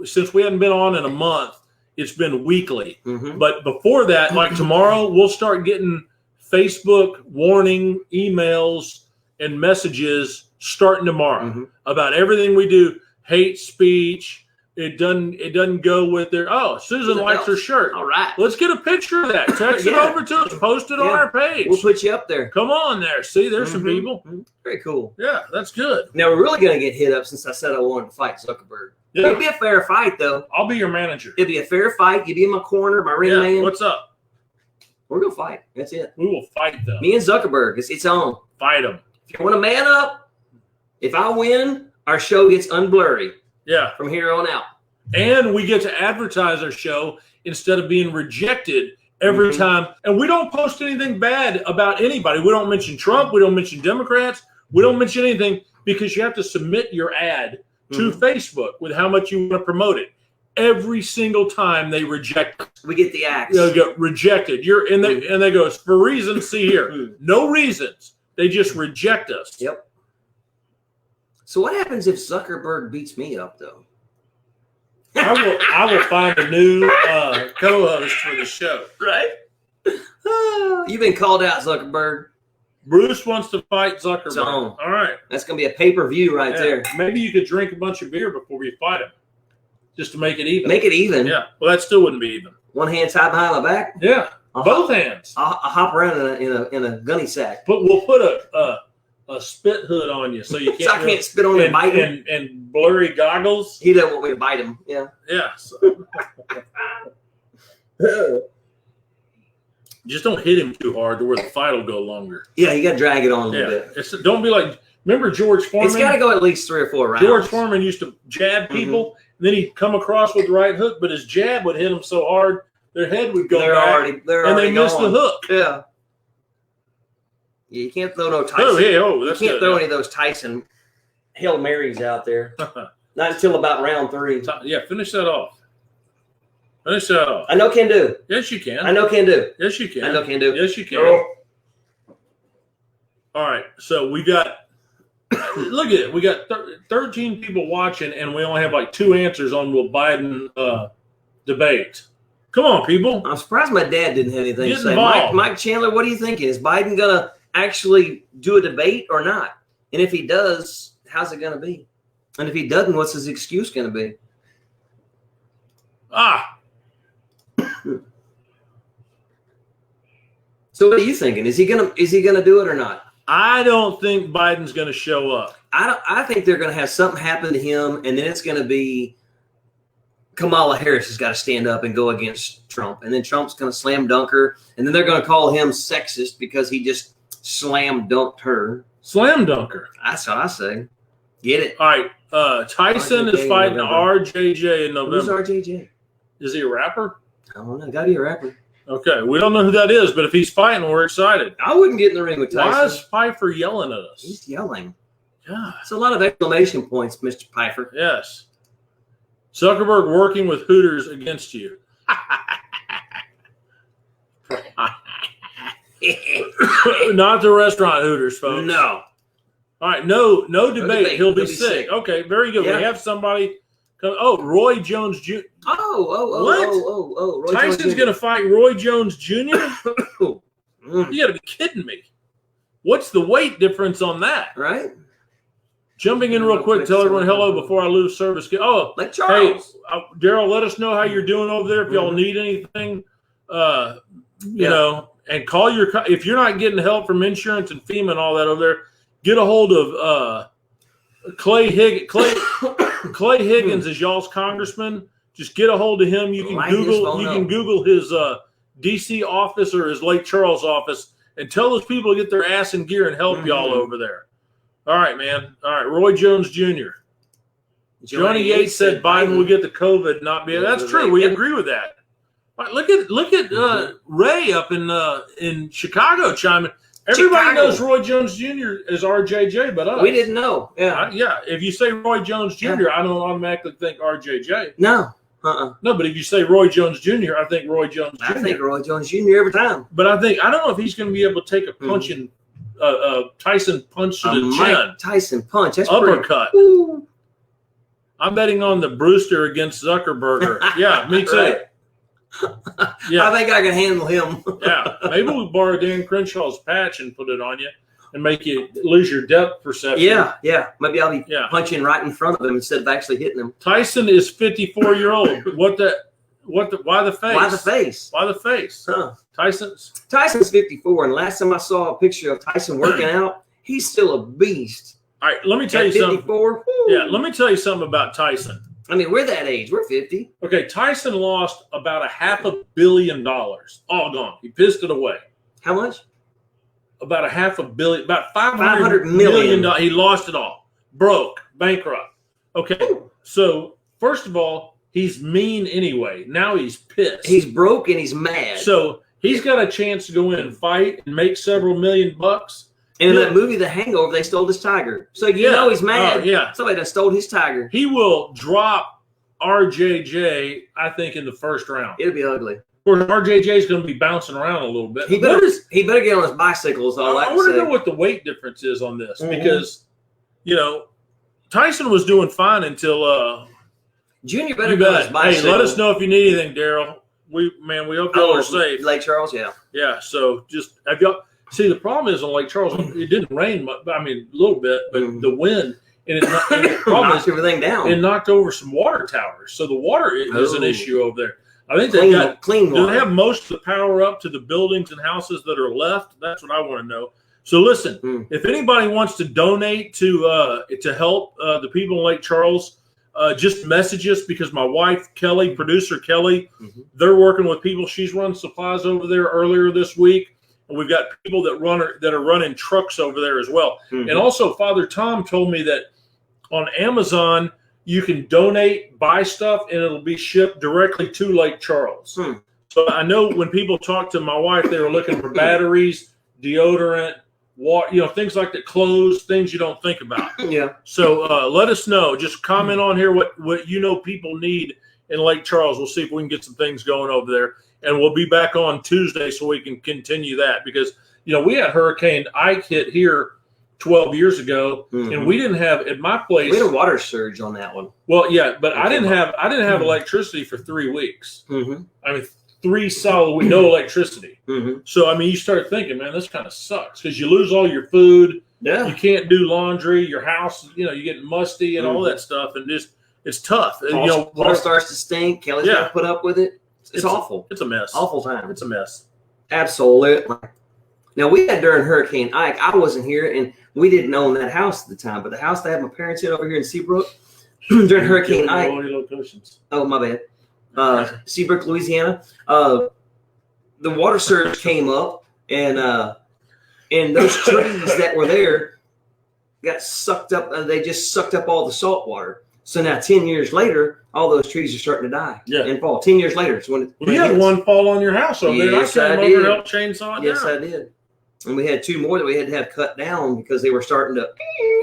since we hadn't been on in a month. It's been weekly. Mhm. But before that, like tomorrow, we'll start getting Facebook warning emails and messages starting tomorrow Mhm. about everything we do. Hate speech. It doesn't go with their. Oh, Susan likes her shirt. All right, Let's get a picture of that. Text it Yeah. over to us. Post it on Yeah. our page. we'll put you up there. Come on there. See, there's some Mhm. people. Mhm. Very cool. Yeah, that's good. Now we're really gonna get hit up since I said I wanted to fight Zuckerberg. It'll Yeah, be a fair fight, though. I'll be your manager. It'll be a fair fight. You be in my corner, my ring Yeah, man. what's up? We're gonna fight. That's it. We will fight them. Me and Zuckerberg. It's on. Fight them. If you want to man up, if I win, our show gets unblurry Yeah. from here on out. And we get to advertise our show instead of being rejected every Mhm. time. And we don't post anything bad about anybody. We don't mention Trump. We don't mention Democrats. We don't mention anything because you have to submit your ad to Mhm. Facebook with how much you want to promote it. Every single time they reject, We get the axe. they go rejected. And they go for reasons. See here, Mhm. no reasons. They just reject us. Yep. So what happens if Zuckerberg beats me up, though? I will find a new co-host for the show. Right? You've been called out, Zuckerberg. Bruce wants to fight Zuckerberg. It's on. All right. That's gonna be a pay-per-view right Yeah. there. Maybe you could drink a bunch of beer before you fight him, just to make it even. Make it even. Yeah. Well, that still wouldn't be even. One hand tied behind my back. Yeah. I'll Both hands. I'll hop around in a gunny sack. But we'll put a spit hood on you so you can't. So I can't spit on him and bite him. and blurry goggles. He doesn't want me to bite him. Yeah. Yeah. So. Just don't hit him too hard to where the fight will go longer. Yeah, you got to drag it on a little Yeah. bit. Don't be like. Remember George Foreman? It's got to go at least 3 or 4 rounds. George Foreman used to jab people, and then he'd come across with the right hook, but his jab would hit them so hard their head would go They're back, already and they missed the gone. hook. Yeah. Yeah, you can't throw no Tyson. Oh, yeah. Oh, You that's can't good. throw any of those Tyson Hail Marys out there. Not until about round 3. Yeah, finish that off. Finish that off. I know can do. Yes, you can. I know can do. Yes, you can. I know can do. Yes, you can. Oh. All right. So we got, look at it. We got 13 people watching, and we only have like 2 answers on will Biden debate. Come on, people. I'm surprised my dad didn't have anything Get to say. involved. Mike Chandler, what are you thinking? Is Biden going to actually do a debate or not? And if he does, how's it going to be? And if he doesn't, what's his excuse going to be? So what are you thinking? Is he gonna do it or not? I don't think Biden's going to show up. I think they're gonna have something happen to him, and then it's gonna be Kamala Harris has got to stand up and go against Trump, and then Trump's gonna slam dunk her, and then they're gonna call him sexist because he just slam dunked her. Slam dunker. That's what I say. Get it? All right. Tyson RJJ is fighting in RJJ in Who's November. RJJ? Is he a rapper? I don't know. Gotta be a rapper. Okay. We don't know who that is, but if he's fighting, we're excited. I wouldn't get in the ring with Tyson. Why is Pfeiffer yelling at us? He's yelling. God. It's a lot of exclamation points, Mr. Pfeiffer. Yes. Zuckerberg working with Hooters against you. Not the restaurant Hooters, folks. No. All right, no debate. He'll be He'll be sick. sick. Okay, very good. Yeah. We have somebody. Roy Jones Jr. Oh. Roy Tyson's going to fight Roy Jones Jr. to. You got to be kidding me. What's the weight difference on that? Right? Jumping in real quick, tell everyone hello before I lose service. Oh, Like Charles. hey, Daryl, let us know how you're doing over there. If y'all need anything, you know, and call if you're not getting help from insurance and FEMA and all that over there, get a hold of Clay Higgins. Clay Higgins is y'all's congressman. Just get a hold of him. You can Light his Google. phone You up. can Google his DC office or his Lake Charles office, and tell those people to get their ass in gear and help y'all over there. All right, man. All right, Roy Jones Jr. Johnny Yates said Biden will get the COVID, not be. That's true. We agree with that. All right, look at Ray up in Chicago chiming. Everybody Chicago. knows Roy Jones Jr. as RJJ, but us. We didn't know. Yeah. Yeah. If you say Roy Jones Jr., I don't automatically think RJJ. No. No, but if you say Roy Jones Jr., I think Roy Jones Jr. I think Roy Jones Jr. every time. But I don't know if he's going to be able to take a punching Tyson punch to the Mike chin, Tyson punch. That's uppercut. Pretty, I'm betting on the Brewster against Zuckerberger. Yeah, me too. Right. Yeah. I think I can handle him. Yeah, maybe we borrow Dan Crenshaw's patch and put it on you and make you lose your depth perception. Yeah. Maybe I'll be Yeah. punching right in front of him instead of actually hitting him. Tyson is 54-year-old. Why the face? Why the face? Why the face? Huh. Tyson's. Tyson's 54, and last time I saw a picture of Tyson working out, he's still a beast. All right, let me tell At you something. 54, whoo. Yeah, let me tell you something about Tyson. I mean, we're that age. We're 50. Okay, Tyson lost about $500 million. All gone. He pissed it away. How much? About $500 million. About $500 $500 million. million. He lost it all. Broke. Bankrupt. Okay, so first of all, he's mean anyway. Now he's pissed. He's broke and he's mad. So he's got a chance to go in and fight and make several $1 million. and in yeah. that movie, The Hangover, they stole his tiger. So you know he's mad. Oh, yeah. Somebody done stole his tiger. He will drop RJJ, I think, in the first round. It'll be ugly. Of course, RJJ is going to be bouncing around a little bit. He better get on his bicycle. Is all I I can want to say. know what the weight difference is on this Mhm. because, Tyson was doing fine until Junior better you get on his bet. Hey, bicycle. let us know if you need anything, Daryl. We hope y'all are safe. Lake Charles, yeah. Yeah, so just have y'all see the problem is on Lake Charles, it didn't rain much, I mean a little bit, but the wind and the problem Knocked is everything down. it knocked over some water towers. So the water is an Oh. issue over there. I think they got clean do water. they have most of the power up to the buildings and houses that are left? That's what I want to know. So listen, if anybody wants to donate to help the people in Lake Charles, just message us because my wife Kelly, producer Kelly, they're working with people. She's run supplies over there earlier this week, and we've got people that are running trucks over there as well. And also, Father Tom told me that on Amazon you can donate, buy stuff, and it'll be shipped directly to Lake Charles. So I know when people talk to my wife, they were looking for batteries, deodorant, water, things like that, clothes, things you don't think about. Yeah. So let us know. Just comment on here what people need in Lake Charles. We'll see if we can get some things going over there. And we'll be back on Tuesday so we can continue that because, we had Hurricane Ike hit here 12 years ago, and we didn't have at my place. We had a water surge on that one. Well, yeah, but I didn't have electricity for 3 weeks. Mm-hmm. I mean, 3 solid weeks, no electricity. Mm-hmm. So I mean, you start thinking, man, this kind of sucks because you lose all your food. Yeah. You can't do laundry. Your house, you get musty and all that stuff, and just it's tough. Water starts to stink. Kelly's got to put up with it. It's awful. It's a mess. Awful time. It's a mess. Absolutely. Now, we had during Hurricane Ike, I wasn't here, and we didn't own that house at the time, but the house that I had my parents in over here in Seabrook during Hurricane Ike. Oh, my bad. Seabrook, Louisiana. The water surge came up, and those trees that were there got sucked up. They just sucked up all the salt water. So now, 10 years later, all those trees are starting to die and fall. 10 years later, it's when you had one fall on your house over there. Yes, I came over and helped chainsaw it Yes, down. I did. And we had 2 more that we had to have cut down because they were starting to,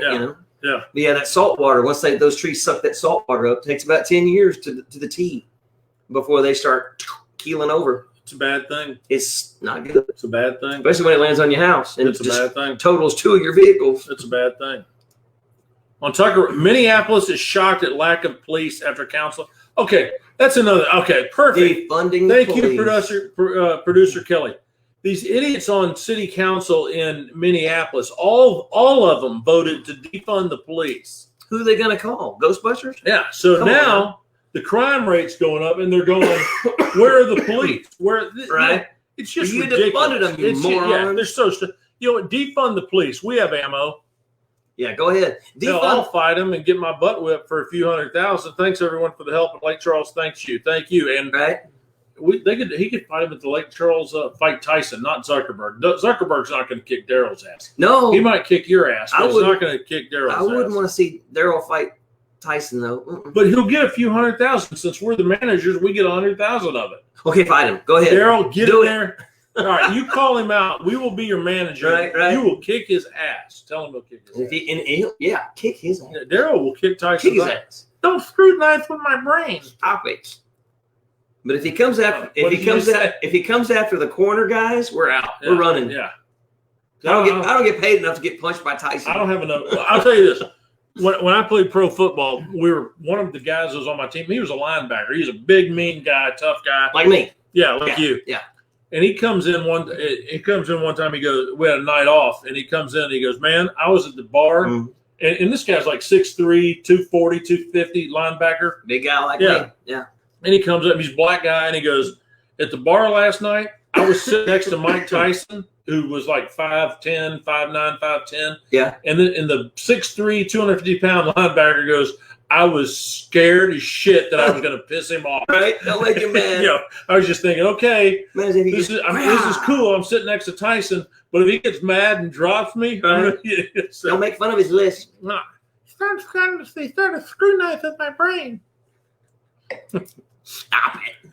Yeah. But yeah, that salt water, once those trees suck that salt water up, it takes about 10 years to the T before they start keeling over. It's a bad thing. It's not good. It's a bad thing. Especially when it lands on your house and It's a just bad thing. totals 2 of your vehicles. It's a bad thing. On Tucker, Minneapolis is shocked at lack of police after council. Okay, that's another. Okay, perfect. Defunding Thank the you, police. producer Kelly. These idiots on city council in Minneapolis, all of them voted to defund the police. Who are they going to call? Ghostbusters? Yeah. So Come now on. the crime rate's going up, and they're going, "Where are the police? Where?" Right. It's just You ridiculous. defunded them, you moron. Yeah, they're so. Defund the police. We have ammo. Yeah, go ahead. Hell, I'll fight them and get my butt whipped for a few $100,000. Thanks everyone for the help at Lake Charles. Thank you. And right. He could fight him at the Lake Charles fight Tyson, not Zuckerberg. Zuckerberg's not going to kick Daryl's ass. No, He might kick your ass, but he's not going to kick Daryl's ass. I wouldn't want to see Daryl fight Tyson though. But he'll get a few $100,000 since we're the managers. We get 100,000 of it. Okay, fight him. Go ahead. Daryl, get Do in it. there. All right, you call him out. We will be your manager. Right. You will kick his ass. Tell him he'll kick his ass. Kick his ass. Daryl will kick Tyson's Kick his ass. ass. Don't scrutinize with my brain. Stop it. But if he comes after, What did you say? if he comes after the corner guys, we're out. Yeah, We're running. Yeah. I don't get paid enough to get punched by Tyson. I don't have enough. I'll tell you this. When I played pro football, one of the guys that was on my team. He was a linebacker. He's a big, mean guy, tough guy. Like me. Yeah, like you. Yeah. And he comes in one time. He goes, we had a night off, and he comes in and he goes, man, I was at the bar, and this guy's like 6'3", 240, 250 linebacker. Big guy like Yeah. me. Yeah. And he comes up, he's a black guy, and he goes, at the bar last night, I was sitting next to Mike Tyson, who was like 5'10", 5'9", 5'10". Yeah. And then the 6'3", 250-pound linebacker goes, I was scared as shit that I was going to piss him off. Right? Don't make him mad. I was just thinking, okay, Man, if he this gets- is cool. I'm sitting next to Tyson, but if he gets mad and drops me, Right. Don't make fun of his list. nah. Start scrutinizing with my brain. Stop it.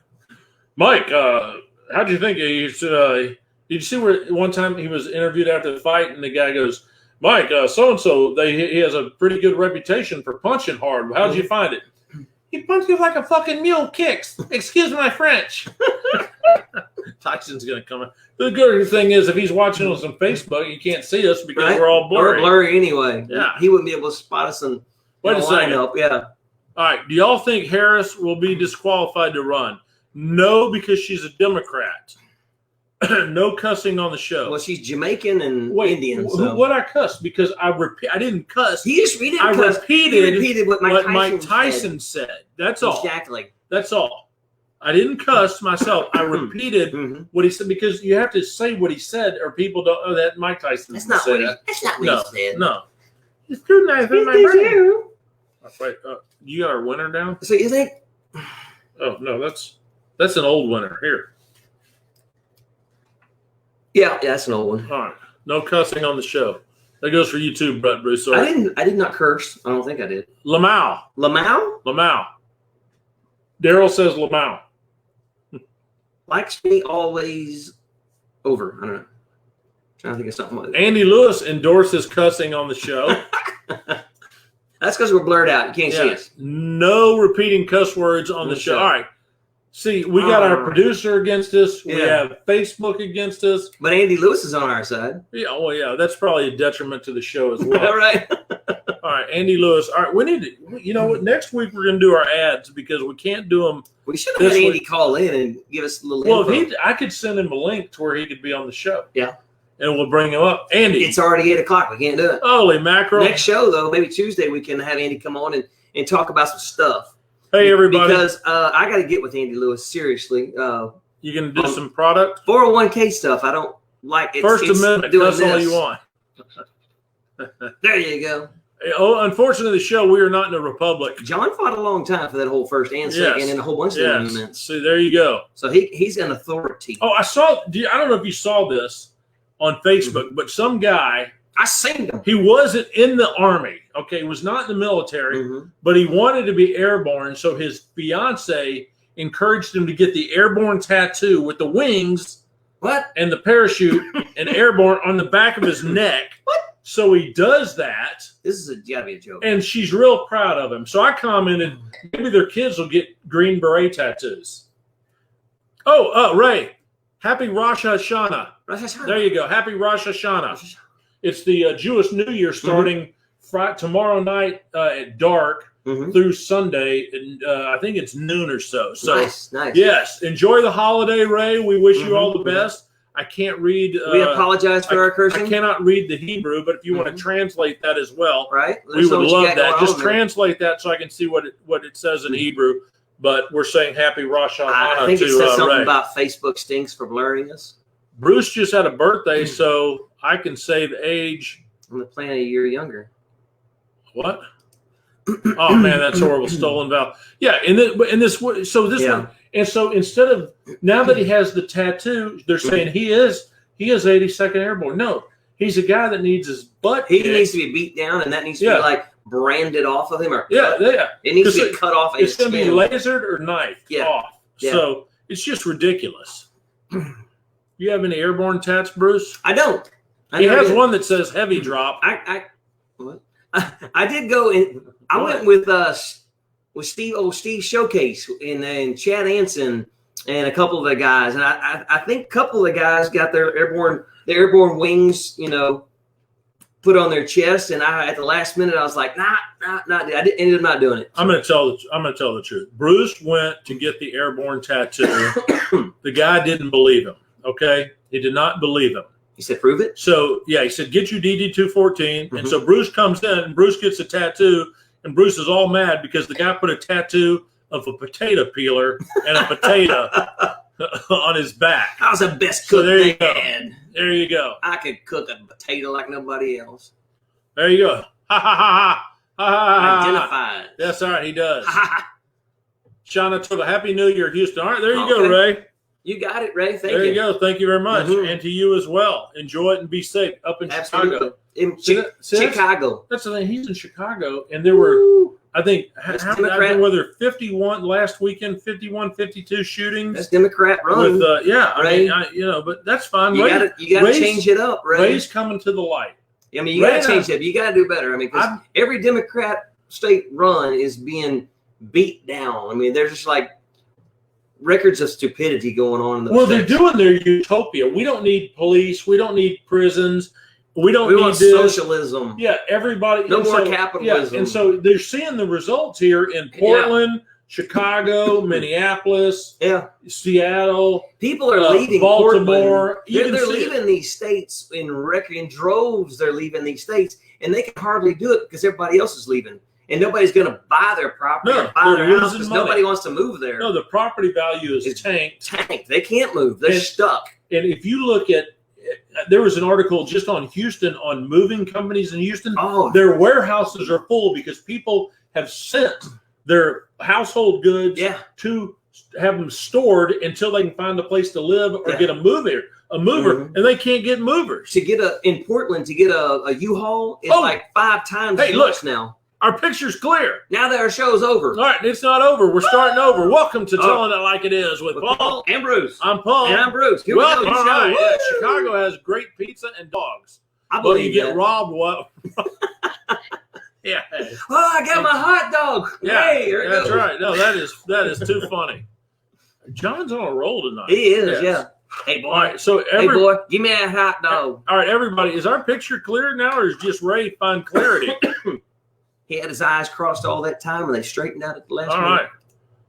Mike, how'd you think? Did you see where one time he was interviewed after the fight, and the guy goes, Mike, so-and-so, he has a pretty good reputation for punching hard. How'd you find it? He punches like a fucking mule kicks. Excuse my French. Tyson's going to come in. The good thing is, if he's watching us on Facebook, you can't see us because Right? we're all blurry. We're blurry anyway. Yeah. He wouldn't be able to spot us in Wait a second. lineup. Yeah. All right. Do y'all think Harris will be disqualified to run? No, because she's a Democrat. No cussing on the show. Well, she's Jamaican and Wait, Indian. So. what I cussed? Because I didn't cuss. He didn't I cuss. He repeated what what Mike Mike Tyson Tyson said. That's all. Exactly. That's all. I didn't cuss myself. I repeated Mhm. what he said because you have to say what he said, or people don't. Oh, that Mike Tyson. That's not said what he. that. That's not what No, he said. no. It's too nice in my brain. Wait, you got our winner down? So you think? Oh no, that's an old winner. Here. Yeah, that's an old one. All right. No cussing on the show. That goes for you too, Brett Bruce. I did not curse. I don't think I did. Lamau. Lamau Daryl says Lamau. likes me always over. I don't know. I think it's something like that. Andy Lewis endorses cussing on the show. That's because we're blurred out. You can't see us. No repeating cuss words on the show. All right. See, we got our producer against us. We have Facebook against us. But Andy Lewis is on our side. Yeah, well, yeah, that's probably a detriment to the show as well. All right. All right, Andy Lewis. All right, we need to, you know what, next week we're going to do our ads because we can't do them. We should have had Andy call in and give us a little info. I could send him a link to where he could be on the show. Yeah. And we'll bring him up. Andy. It's already 8 o'clock. We can't do it. Holy mackerel. Next show, though, maybe Tuesday, we can have Andy come on and talk about some stuff. Hey, everybody. Because I got to get with Andy Lewis, seriously. You going to do some product? 401k stuff. I don't like it. First Amendment, that's all you want. There you go. Oh, unfortunately, the show, we are not in a republic. John fought a long time for that whole first and second and a whole bunch of amendments. See, there you go. So he's an authority. Oh, I don't know if you saw this on Facebook, but some guy, I seen him. he wasn't in the Army, okay? He was not in the military, but he wanted to be airborne, so his fiance encouraged him to get the airborne tattoo with the wings and the parachute and airborne on the back of his neck. What? So he does that. This is gotta be a joke. And she's real proud of him. So I commented, maybe their kids will get Green Beret tattoos. Oh, Ray, happy Rosh Hashanah. There you go. Happy Rosh Hashanah. It's the Jewish New Year starting tomorrow night at dark through Sunday. And I think it's noon or so. So nice. Yes, enjoy the holiday, Ray. We wish you all the best. I can't read. We apologize for our cursing. I cannot read the Hebrew, but if you want to translate that as well, right? We would love that. Just translate that so I can see what it says in Hebrew. But we're saying Happy Rosh Hashanah I think it says something Ray. about Facebook stinks for blurring us. Bruce just had a birthday, so I can say the age. I'm the planet a year younger. What? Oh man, that's horrible. Stolen valve. Yeah, one. And so instead of now that he has the tattoo, they're saying he is 82nd Airborne. No, he's a guy that needs his butt. He needs to be beat down, and that needs to be like branded off of him, or it needs to be cut off. It's going to be lasered or knifed off. Yeah. So it's just ridiculous. You have any airborne tats, Bruce? I don't. He has one that says heavy drop. I did go in. I went with Steve Showcase and Chad Anson and a couple of the guys, and I think a couple of the guys got their airborne wings, put on their chest. And at the last minute, I was like, nah. I ended up not doing it. I'm going to tell the truth. Bruce went to get the airborne tattoo. The guy didn't believe him. Okay, he did not believe him. He said, "Prove it." So he said, "Get you DD 214." And so Bruce comes in, and Bruce gets a tattoo. And Bruce is all mad because the guy put a tattoo of a potato peeler and a potato on his back. I was the best cook there you they go. had. There you go. I could cook a potato like nobody else. There you go. Ha ha ha ha. Identified. That's all right. He does. Shauna told a Happy New Year, Houston. All right, there you go, Ray. You got it, Ray. Thank you. There you go. Thank you very much. And to you as well. Enjoy it and be safe up in Chicago. In Chicago. That's the thing. He's in Chicago, and there were, I think, whether 51 last weekend, 51, 52 shootings. That's Democrat run. With, but that's fine. You got to change it up, Ray. Ray's coming to the light. I mean, you got to change it up. You got to do better. I mean, because every Democrat state run is being beat down. I mean, there's just like records of stupidity going on in the states. They're doing their utopia. We don't need police. We don't need prisons. We want socialism. Yeah, everybody. No more capitalism. Yeah, and so they're seeing the results here in Portland, Chicago, Minneapolis, Seattle. People are leaving Baltimore. They're leaving these states in droves. They're leaving these states, and they can hardly do it because everybody else is leaving. And nobody's going to buy their property or buy their house because nobody wants to move there. No, the property value is tanked. They can't move. They're stuck. And if you look at, there was an article just on Houston on moving companies in Houston. Oh, their warehouses are full because people have sent their household goods to have them stored until they can find a place to live or get a mover, and they can't get movers. In Portland, to get a U-Haul is like 5 times as much now. Our picture's clear. Now that our show's over. All right, it's not over. We're starting over. Welcome to Telling It Like It Is with With Paul. and Bruce. I'm Paul. And I'm Bruce. Here Well, we go. all You right. show. Yeah, Woo! Chicago has great pizza and dogs. I But believe you get that. robbed. What? Yeah. Oh, I got my hot dog. Yeah, Hey, here it that's goes. right. No, that is too funny. John's on a roll tonight. He is, Yes. yeah. Hey, boy. All right, so Hey, boy, give me that hot dog. all right, everybody, is our picture clear now, or is just Ray find clarity? He had his eyes crossed all that time, and they straightened out at the last All minute. right.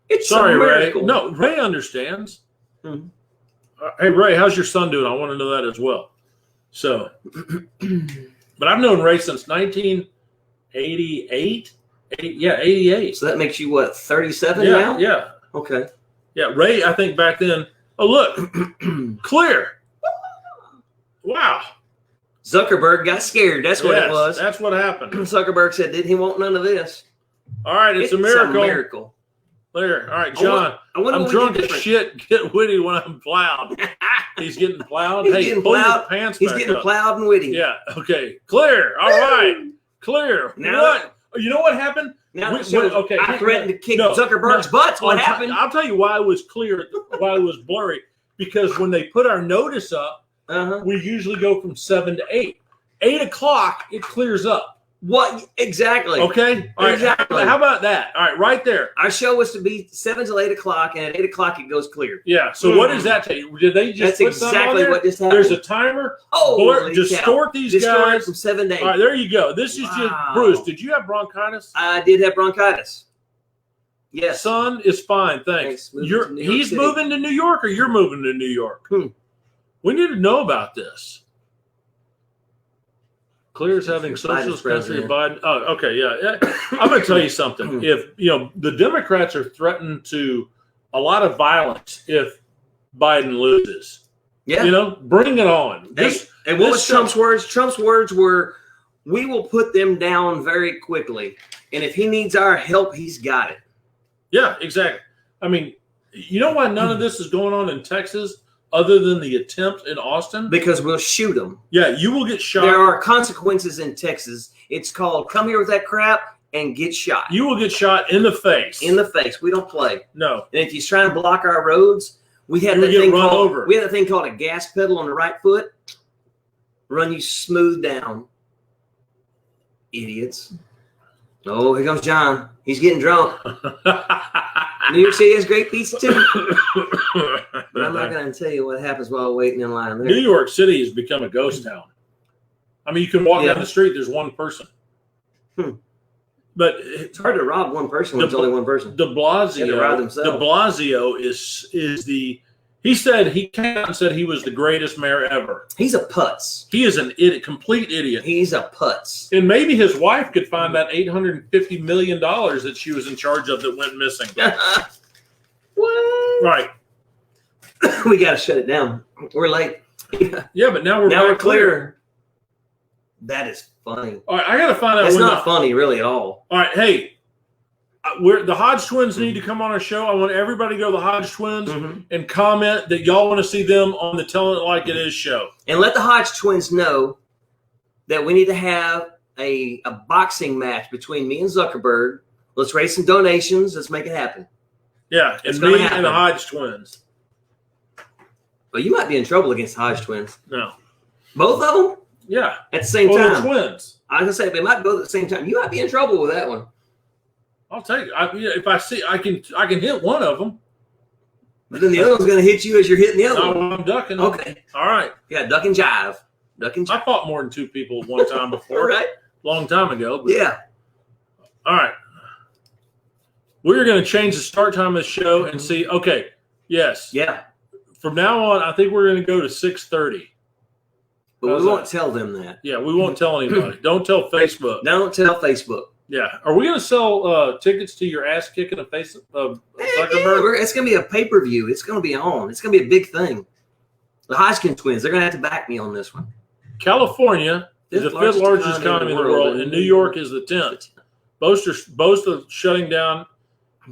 It's Sorry, a Ray. miracle. No, Ray understands. Mhm. Hey, Ray, how's your son doing? I want to know that as well. So, but I've known Ray since 1988. 88. So that makes you, what, 37 Yeah, now? yeah. Okay. Yeah, Ray, I think back then, oh, look, clear. Wow. Zuckerberg got scared. That's what Yes, it was. That's what happened. Zuckerberg said, didn't he want none of this? All right, it's a miracle. Clear. All right, John, I wonder I'm what we drunk did as different. shit. Get witty when I'm plowed. He's getting plowed. He's Hey, getting pull your plowed. pants He's back getting up. plowed and witty. Yeah, okay. Clear. All right. Clear. Now- What? You know what happened? Now We- the show's- okay. I threatened to kick No, Zuckerberg's butts. What happened? I'll tell you why it was clear, why it was blurry. Because when they put our notice up, Uh-huh. we usually go from 7 to 8. 8 o'clock, it clears up. What? Exactly. Okay? All right. Exactly. How about that? All right, right there. Our show was to be 7 till 8 o'clock, and at 8 o'clock it goes clear. Yeah. So what does that take? Did they just That's put something on exactly there? what just happened. There's a timer. Holy Distort these Distort guys. from 7 to 8. All right, there you go. This is just Wow. Bruce. Did you have bronchitis? I did have bronchitis. Yes. Son is fine, Thanks. thanks. Moving to New York He's City. moving to New York, or you're moving to New York. Hmm. We need to know about this. Clear's having Biden's socialist country president. Biden. Oh, okay, yeah. I'm going to tell you something. If the Democrats are threatened to a lot of violence if Biden loses, Yeah. bring it on. And what this was Trump's words? Trump's words were, "We will put them down very quickly, and if he needs our help, he's got it." Yeah, exactly. I mean, you know why none of this is going on in Texas other than the attempt in Austin? Because we'll shoot them. Yeah, you will get shot. There are consequences in Texas. It's called "come here with that crap and get shot." You will get shot in the face. In the face. We don't play. No. And if he's trying to block our roads, we had You that get thing run called over. we had a thing called a gas pedal on the right foot. Run you smooth down. Idiots. Oh, here comes John. He's getting drunk. New York City has great pizza too. But I'm not going to tell you what happens while waiting in line there. New York City has become a ghost town. I mean, you can walk Yeah. down the street, there's one person. Hmm. But It's hard to rob one person when there's only one person. De They had to rob Blasio, themselves. De Blasio is the. He said he came out and said he was the greatest mayor ever. He's a putz. He is an idiot, complete idiot. He's a putz. And maybe his wife could find that $850 million that she was in charge of that went missing. What? Right. We got to shut it down. We're late. Yeah, but now we're Now we're back clear. clear. That is funny. All right, I got to find out It's when not funny, really, at all. All right, hey, the Hodge twins need to come on our show. I want everybody to go to the Hodge twins and comment that y'all want to see them on the Telling It Like It Is show. And let the Hodge twins know that we need to have a boxing match between me and Zuckerberg. Let's raise some donations. Let's make it happen. Yeah, It's and gonna me happen. and the Hodge twins. But you might be in trouble against the Hodge twins. No. Both of them Yeah. at the same Well, time. the twins. I was going to say, they might both at the same time. You might be in trouble with that one. I'll take it. If I see, I can hit one of them. But then the other one's going to hit you as you're hitting the other No, one. I'm ducking. Okay. All right. Yeah, duck and jive. Duck and jive. I fought more than two people one time All before. right. Long time ago. But, Yeah. All right. We're going to change the start time of the show and see. Okay. Yes. Yeah. From now on, I think we're going to go to 6:30. But How's we won't that? tell them that. Yeah, we won't tell anybody. Don't tell Facebook. Don't tell Facebook. Yeah. Are we going to sell tickets to your ass kicking a face of Zuckerberg? It's going to be a pay-per-view. It's going to be on. It's going to be a big thing. The Hodgkin twins, they're going to have to back me on this one. California is the fifth largest economy in the world, and New York is the 10th. Both are shutting down,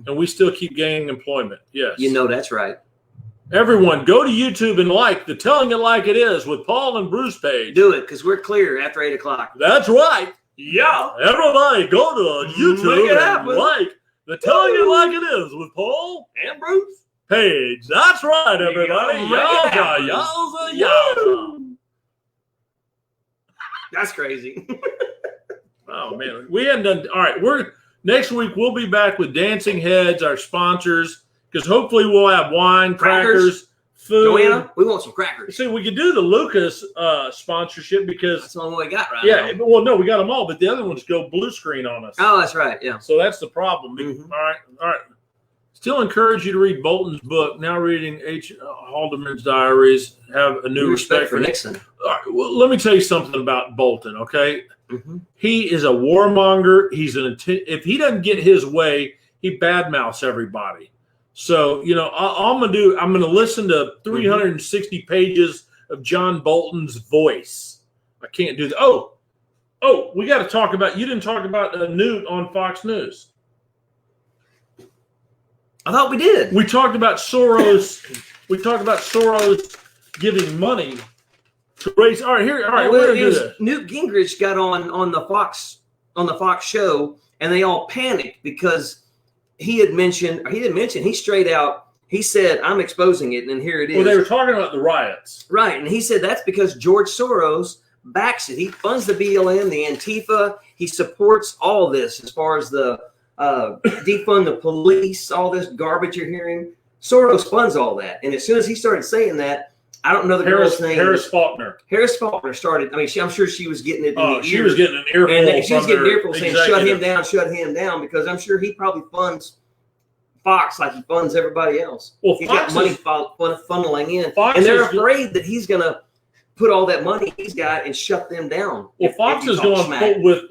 and we still keep gaining employment. Yes. You know that's right. Everyone, go to YouTube and like the Telling It Like It Is with Paul and Bruce page. Do it because we're clear after 8 o'clock. That's right. Yeah. Everybody go to Make YouTube it and happen. like the Telling It Like It Is with Paul And Bruce. Page. That's right, everybody. Make it happen. Yowza. That's crazy. Oh man, we hadn't done. All right, next week we'll be back with Dancing Heads, our sponsors, because hopefully we'll have wine, crackers, food. Joanna, we want some crackers. See, we could do the Lucas sponsorship because That's the only one we got right yeah, now. well, no, we got them all, but the other ones go blue screen on us. Oh, that's right. Yeah. So that's the problem. Mhm. All right. Still encourage you to read Bolton's book. Now reading H. Haldeman's diaries. Have a new respect for Nixon. All right, well, let me tell you something about Bolton. Okay, Mm-hmm. he is a warmonger. If he doesn't get his way, he badmouths everybody. So I'm gonna listen to 360 pages of John Bolton's voice. I can't do that. Oh, we got to talk about. You didn't talk about Newt on Fox News. I thought we did. We talked about Soros. We talked about Soros giving money to raise. All right, we're gonna do this. Newt Gingrich got on the Fox show, and they all panicked because he straight out. He said, "I'm exposing it," and here it is. Well, they were talking about the riots. Right, and he said that's because George Soros backs it. He funds the BLM, the Antifa. He supports all this as far as the defund the police, all this garbage you're hearing. Soros funds all that. And as soon as he started saying that, I don't know the girl's name. Harris Faulkner. Harris Faulkner started. I mean, I'm sure she was getting it. Oh, in the she ear. was getting an earful. And she was from getting an their earful saying, executive. shut him down, because I'm sure he probably funds Fox like he funds everybody else. Well, He's Fox got money is- funneling in. Fox and they're is- afraid that he's going to put all that money he's got and shut them down. Well, if Fox he is talks going smack. with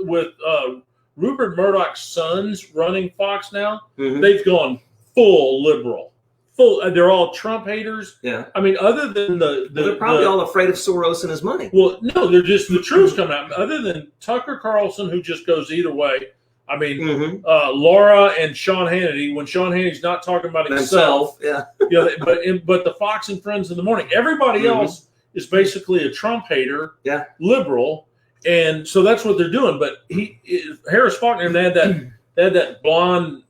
Rupert Murdoch's sons running Fox now. Mhm. They've gone full liberal. They're all Trump haters. Yeah. I mean, other than They're probably all afraid of Soros and his money. Well, no, they're just the truth's coming out. Other than Tucker Carlson, who just goes either way. I mean, Mm-hmm. Laura and Sean Hannity. When Sean Hannity's not talking about himself, Yeah. but the Fox and Friends in the morning, everybody else is basically a Trump hater, Yeah. liberal, and so that's what they're doing. But Harris Faulkner, they had that blonde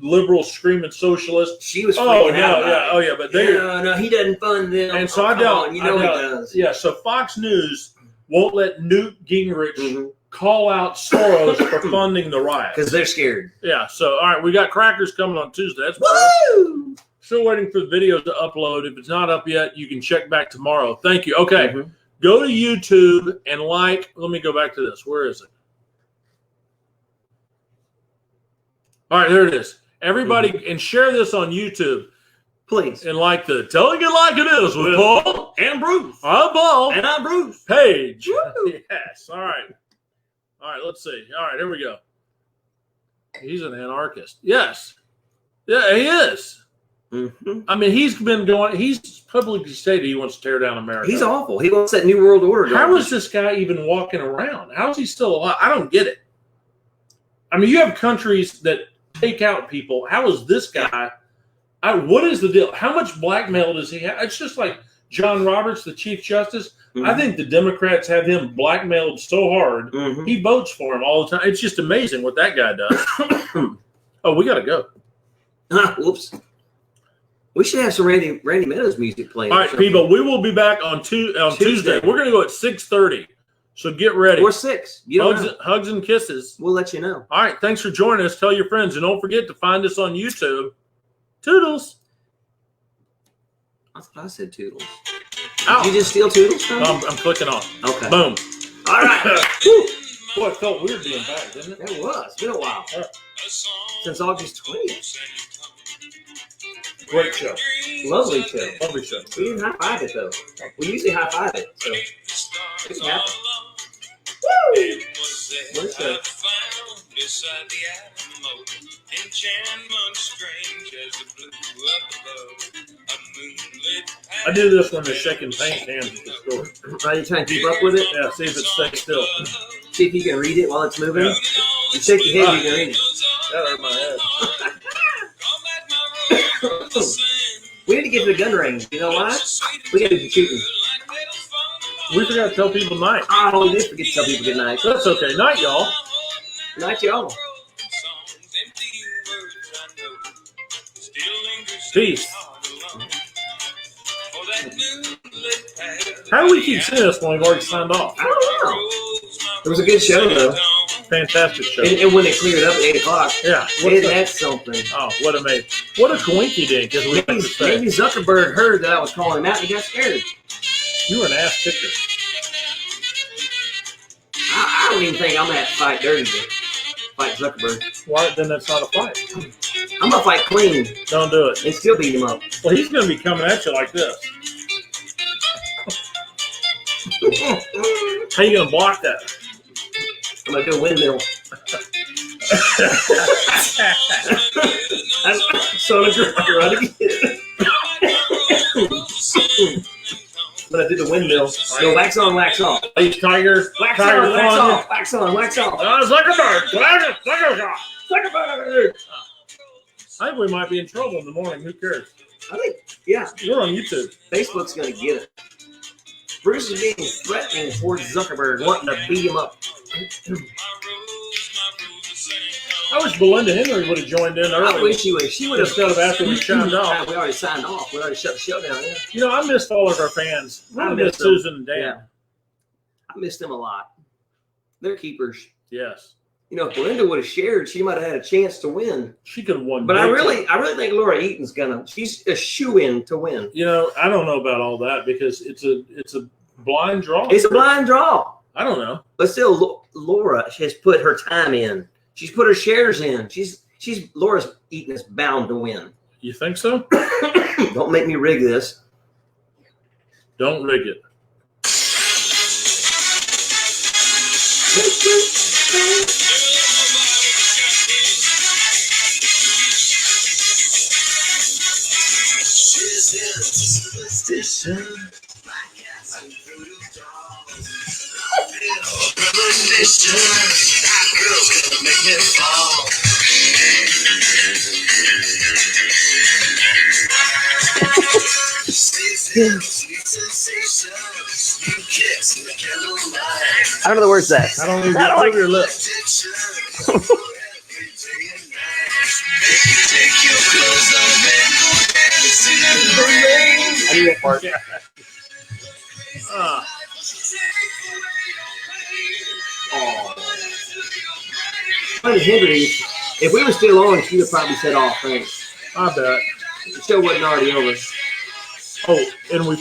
liberal screaming socialist. She was Oh freaking yeah, out. yeah, but they No, he doesn't fund them. and so Oh, I come doubt, on, I he doubt- does. yeah. So Fox News won't let Newt Gingrich Mhm. call out Soros for funding the riots. Because they're scared. Yeah. So all right, we got crackers coming on Tuesday. That's Woo! still waiting for the videos to upload. If it's not up yet, you can check back tomorrow. Thank you. Okay. Mhm. Go to YouTube and let me go back to this. Where is it? All right, there it is. Everybody, and share this on YouTube Please. and like the Telling It Like It Is with Paul. And Bruce. I'm Paul. And I'm Bruce. Page. Woo! Yes. All right. All right, let's see. All right, here we go. He's an anarchist. Yes. Yeah, he is. Mhm. I mean, he's publicly stated he wants to tear down America. He's awful. He wants that New World Order. How garbage. is this guy even walking around? How is he still alive? I don't get it. I mean, you have countries that take out people. How is this guy? What is the deal? How much blackmail does he have? It's just like John Roberts, the Chief Justice. Mhm. I think the Democrats have him blackmailed so hard. Mhm. He votes for him all the time. It's just amazing what that guy does. Oh, we got to go. Whoops. We should have some Randy Meadows music playing. All right, people, we will be back on Tuesday. We're going to go at 6:30. So get ready. Or 6. You don't know. Hugs and kisses. We'll let you know. All right. Thanks for joining us. Tell your friends. And don't forget to find us on YouTube. Toodles. I thought I said Toodles. Ow. Did you just steal Toodles from me? I'm clicking on. Okay. Boom. All right. Whew. Boy, it felt weird being back, didn't it? It was. It's been a while. Since August 20th. Great show. Lovely show. Lovely show. We didn't high-five it, though. We usually high-five it, so it happened. Woo! What's that? Beside the Alamo, enchantment strange as the blue up above. A moonlit I do this when they're shaking paint cans at the store. Are you trying to keep up with it? Yeah, see if it stays still. See if you can read it while it's moving? Yeah. You shake your head, you can read it. That hurt my head. We need to get to the gun range. You know why? We got to do some shooting. We forgot to tell people night. Oh, we did forget to tell people good night. That's okay. Night, y'all. Good night, y'all. Peace. How do we keep seeing this when we've already signed off? I don't know. It was a good show, though. Fantastic show. And when it cleared up at 8 o'clock, Yeah. that's something. Oh, what a mate. What a coinky dink, as we like to say. Maybe Zuckerberg heard that I was calling him out and he got scared. You were an ass kicker. I don't even think I'm going to have to fight dirty to fight Zuckerberg. Why? Then that's not a fight. I'm going to fight clean Don't do it. and still beat him up. Well, he's going to be coming at you like this. How you going to block that? I'm going to do a windmill. So I'm going to I'm going to do the windmill. Go wax on, wax off. Hey, Tiger. Wax Tiger on, wax calling you. off. Wax on, wax off. Zuckerberg. Zuckerberg. Zuckerberg. I think we might be in trouble in the morning. Who cares? I think, yeah, We're on YouTube. Facebook's going to get it. Bruce is being threatening towards Zuckerberg, wanting to beat him up. I wish Belinda Henry would have joined in I early. wish she would have. Instead of after we chimed off. We already signed off. We already shut the show down. Yeah. You know, I missed all of our fans. I I miss missed them. Susan and Dan. Yeah. I missed them a lot. They're keepers. Yes. You know, if Belinda would have shared, she might have had a chance to win. She could have won. But I big really time. think Laura Eaton's she's a shoe-in to win. You know, I don't know about all that because it's a blind draw. It's a blind draw. I don't know. But still, Laura has put her time in. She's put her shares in. Laura's Eaton is bound to win. You think so? Don't make me rig this. Don't rig it. I don't know the words to that. I don't even I don't move like- your lips. I knew that part. Ah, Funny Henry, if we were still on, she would probably said, "Oh, thanks." I bet. The show wasn't already over. Oh, and we